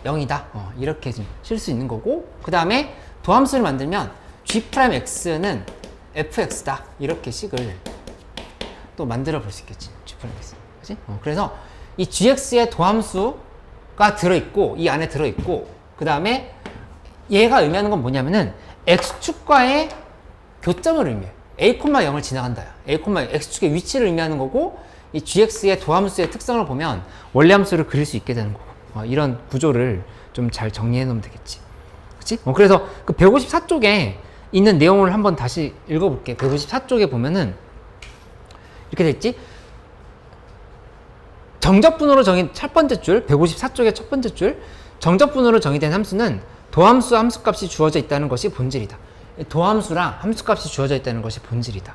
0이다. 이렇게 좀 실 수 있는 거고, 그 다음에 도함수를 만들면 G'X는 FX다. 이렇게 식을 또 만들어 볼 수 있겠지. G'X. 그치? 그래서 이 GX의 도함수가 들어있고, 이 안에 들어있고, 그 다음에 얘가 의미하는 건 뭐냐면은 X축과의 교점을 의미해. A, 0을 지나간다. A, X축의 위치를 의미하는 거고, 이 gx의 도함수의 특성을 보면 원래 함수를 그릴 수 있게 되는 거고, 이런 구조를 좀 잘 정리해 놓으면 되겠지. 그치? 그래서 그 154쪽에 있는 내용을 한번 다시 읽어볼게. 154쪽에 보면은 이렇게 됐지? 정적분으로 정의 첫 번째 줄, 154쪽의 첫 번째 줄, 정적분으로 정의된 함수는 도함수 함수값이 주어져 있다는 것이 본질이다. 도함수랑 함수값이 주어져 있다는 것이 본질이다.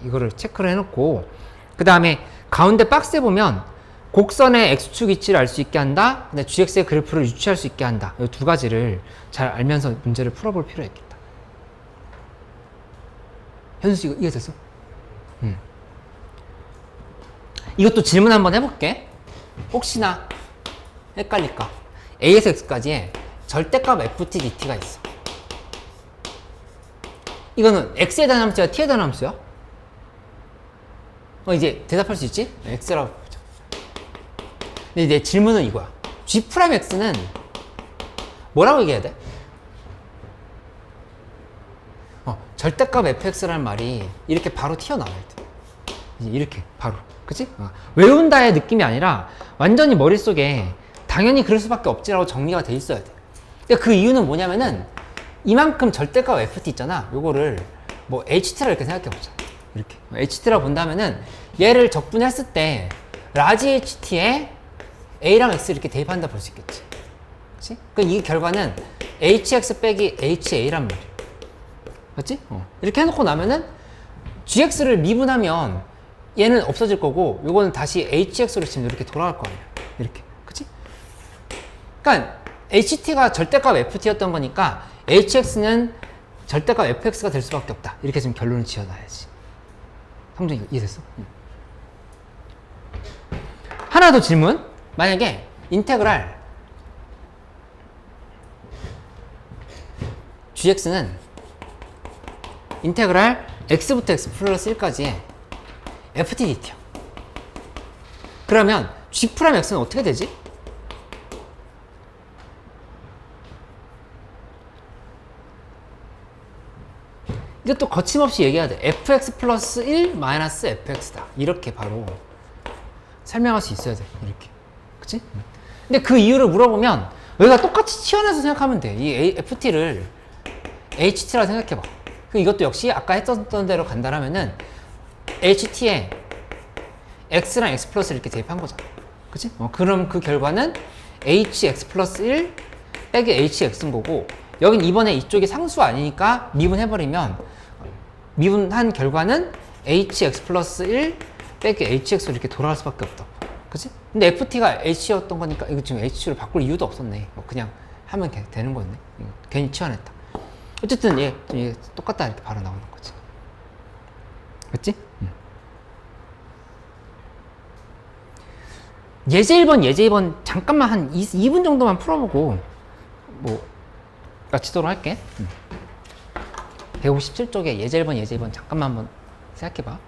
이거를 체크를 해놓고, 그 다음에 가운데 박스에 보면 곡선의 x축 위치를 알 수 있게 한다. 근데 gx의 그래프를 유추할 수 있게 한다. 이 두 가지를 잘 알면서 문제를 풀어볼 필요가 있겠다. 현수 씨 이거 이해됐어? 이것도 질문 한번 해볼게. 혹시나 헷갈릴까? A에서 X까지의 절대값 FT DT가 있어. 이거는 X에 대한 함수야, T에 대한 함수야? 이제 대답할 수 있지? X라고 보자. 근데 내 질문은 이거야. G'X는 뭐라고 얘기해야 돼? 절대값 fx라는 말이 이렇게 바로 튀어나와야 돼. 이렇게 바로. 그치? 외운다의 느낌이 아니라 완전히 머릿속에 당연히 그럴 수밖에 없지라고 정리가 돼 있어야 돼. 근데 그 이유는 뭐냐면은 이만큼 절대값 ft 있잖아. 요거를 뭐 ht라 이렇게 생각해보자. 이렇게 ht라 본다면은 얘를 적분했을 때 라지 ht에 a랑 x 이렇게 대입한다 볼 수 있겠지. 그치? 그럼 이 결과는 hx 빼기 ha란 말이야. 맞지? 이렇게 해놓고 나면은 gx를 미분하면 얘는 없어질 거고 요거는 다시 hx로 치면 이렇게 돌아갈 거 아니야. 이렇게. 그치? 그러니까 ht가 절대값 ft였던 거니까 hx는 절대값 fx가 될 수밖에 없다. 이렇게 지금 결론을 지어놔야지. 성준이 이해됐어? 하나 더 질문. 만약에 인테그랄 gx는 인테그랄 x부터 x 플러스 1까지의 ftdt야. 그러면 g'x는 어떻게 되지? 이것도 거침없이 얘기해야 돼. fx 플러스 1 마이너스 fx다. 이렇게 바로 설명할 수 있어야 돼. 이렇게. 그치? 근데 그 이유를 물어보면 여기가 똑같이 치환해서 생각하면 돼. 이 ft를 ht라 생각해봐. 이것도 역시 아까 했던 대로 간다라면은 ht에 x랑 x 플러스 이렇게 대입한 거잖아. 그치? 그럼 그 결과는 hx 플러스 1 빼기 hx인 거고, 여긴 이번에 이쪽이 상수 아니니까 미분해버리면 미분한 결과는 hx 플러스 1 빼기 hx로 이렇게 돌아갈 수밖에 없다. 그치? 근데 ft가 h였던 거니까 이거 지금 h로 바꿀 이유도 없었네. 그냥 하면 되는 거였네. 괜히 치환했다. 어쨌든 얘 똑같다 이렇게 바로 나오는 거지. 그치? 예제 1번, 예제 2번 잠깐만 한 2분 정도만 풀어보고 뭐 마치도록 할게. 157쪽에 예제 1번, 예제 2번 잠깐만 한번 생각해봐.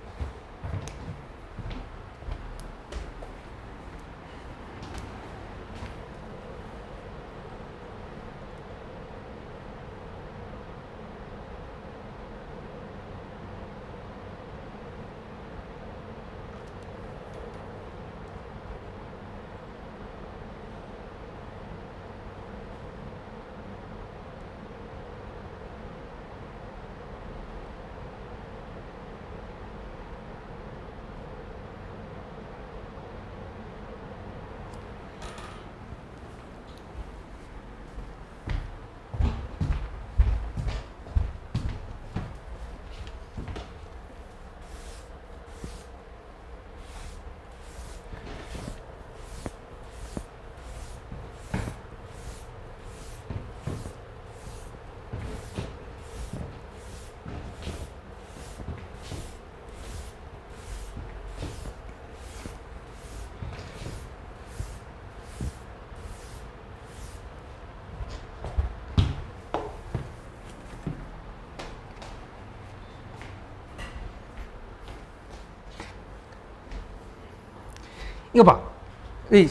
이거 봐.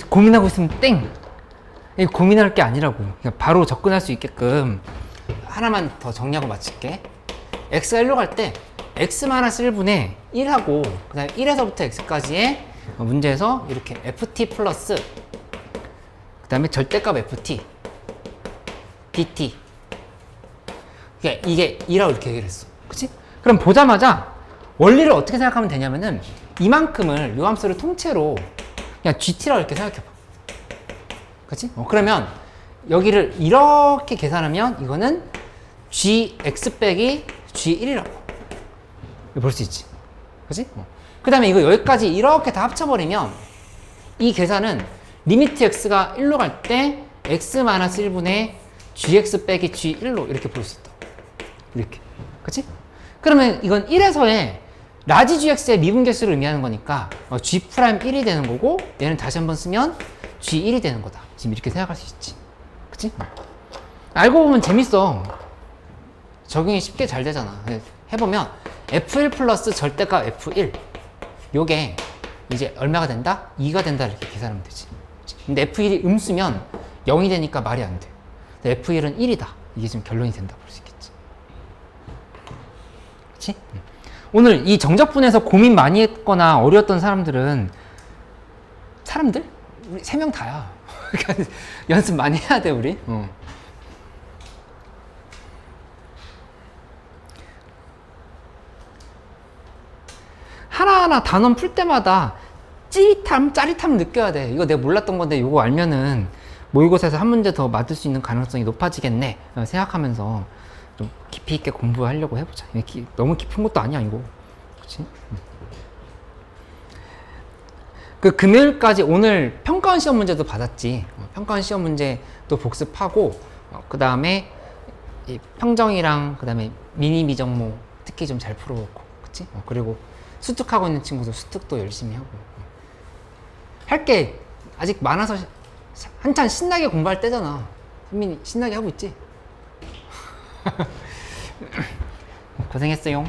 고민하고 있으면 땡. 이거 고민할 게 아니라고. 그냥 바로 접근할 수 있게끔 하나만 더 정리하고 마칠게. x가 1로 갈 때 x-1분의 1하고 그 다음에 1에서부터 x까지의 문제에서 이렇게 ft 플러스 그 다음에 절대값 ft dt 이게 2라고 이렇게 얘기를 했어. 그치? 그럼 보자마자 원리를 어떻게 생각하면 되냐면은 이만큼을 요 함수를 통째로 그냥 gt라고 이렇게 생각해봐. 그치? 그러면 여기를 이렇게 계산하면 이거는 gx 빼기 g1이라고 볼 수 있지. 그치? 그 다음에 이거 여기까지 이렇게 다 합쳐버리면 이 계산은 리미트 x가 1로 갈 때 x-1분의 gx 빼기 g1로 이렇게 볼 수 있다. 이렇게. 그치? 그러면 이건 1에서의 라지 gx의 미분 개수를 의미하는 거니까 g'1이 되는 거고, 얘는 다시 한번 쓰면 g1이 되는 거다. 지금 이렇게 생각할 수 있지. 그치? 알고 보면 재밌어. 적용이 쉽게 잘 되잖아. 해보면 f1 플러스 절대값 f1 요게 이제 얼마가 된다? 2가 된다 이렇게 계산하면 되지. 근데 f1이 음수면 0이 되니까 말이 안 돼. f1은 1이다. 이게 지금 결론이 된다 볼 수 있겠지. 그치? 오늘 이 정적분에서 고민 많이 했거나 어려웠던 사람들은 우리 3명 다야. 연습 많이 해야 돼 우리. 하나하나 단원 풀 때마다 짜릿함을 느껴야 돼. 이거 내가 몰랐던 건데 이거 알면은 모의고사에서 한 문제 더 맞을 수 있는 가능성이 높아지겠네 생각하면서 좀 깊이 있게 공부하려고 해보자. 너무 깊은 것도 아니야 이거. 그렇지? 그 금요일까지 오늘 평가원 시험 문제도 받았지. 평가원 시험 문제도 복습하고 그 다음에 평정이랑 그 다음에 미니 미정모 특히 좀 잘 풀어보고, 그치? 그리고 수특하고 있는 친구도 수특도 열심히 하고. 할 게 아직 많아서 한참 신나게 공부할 때잖아. 선민이 신나게 하고 있지? 고생했어요.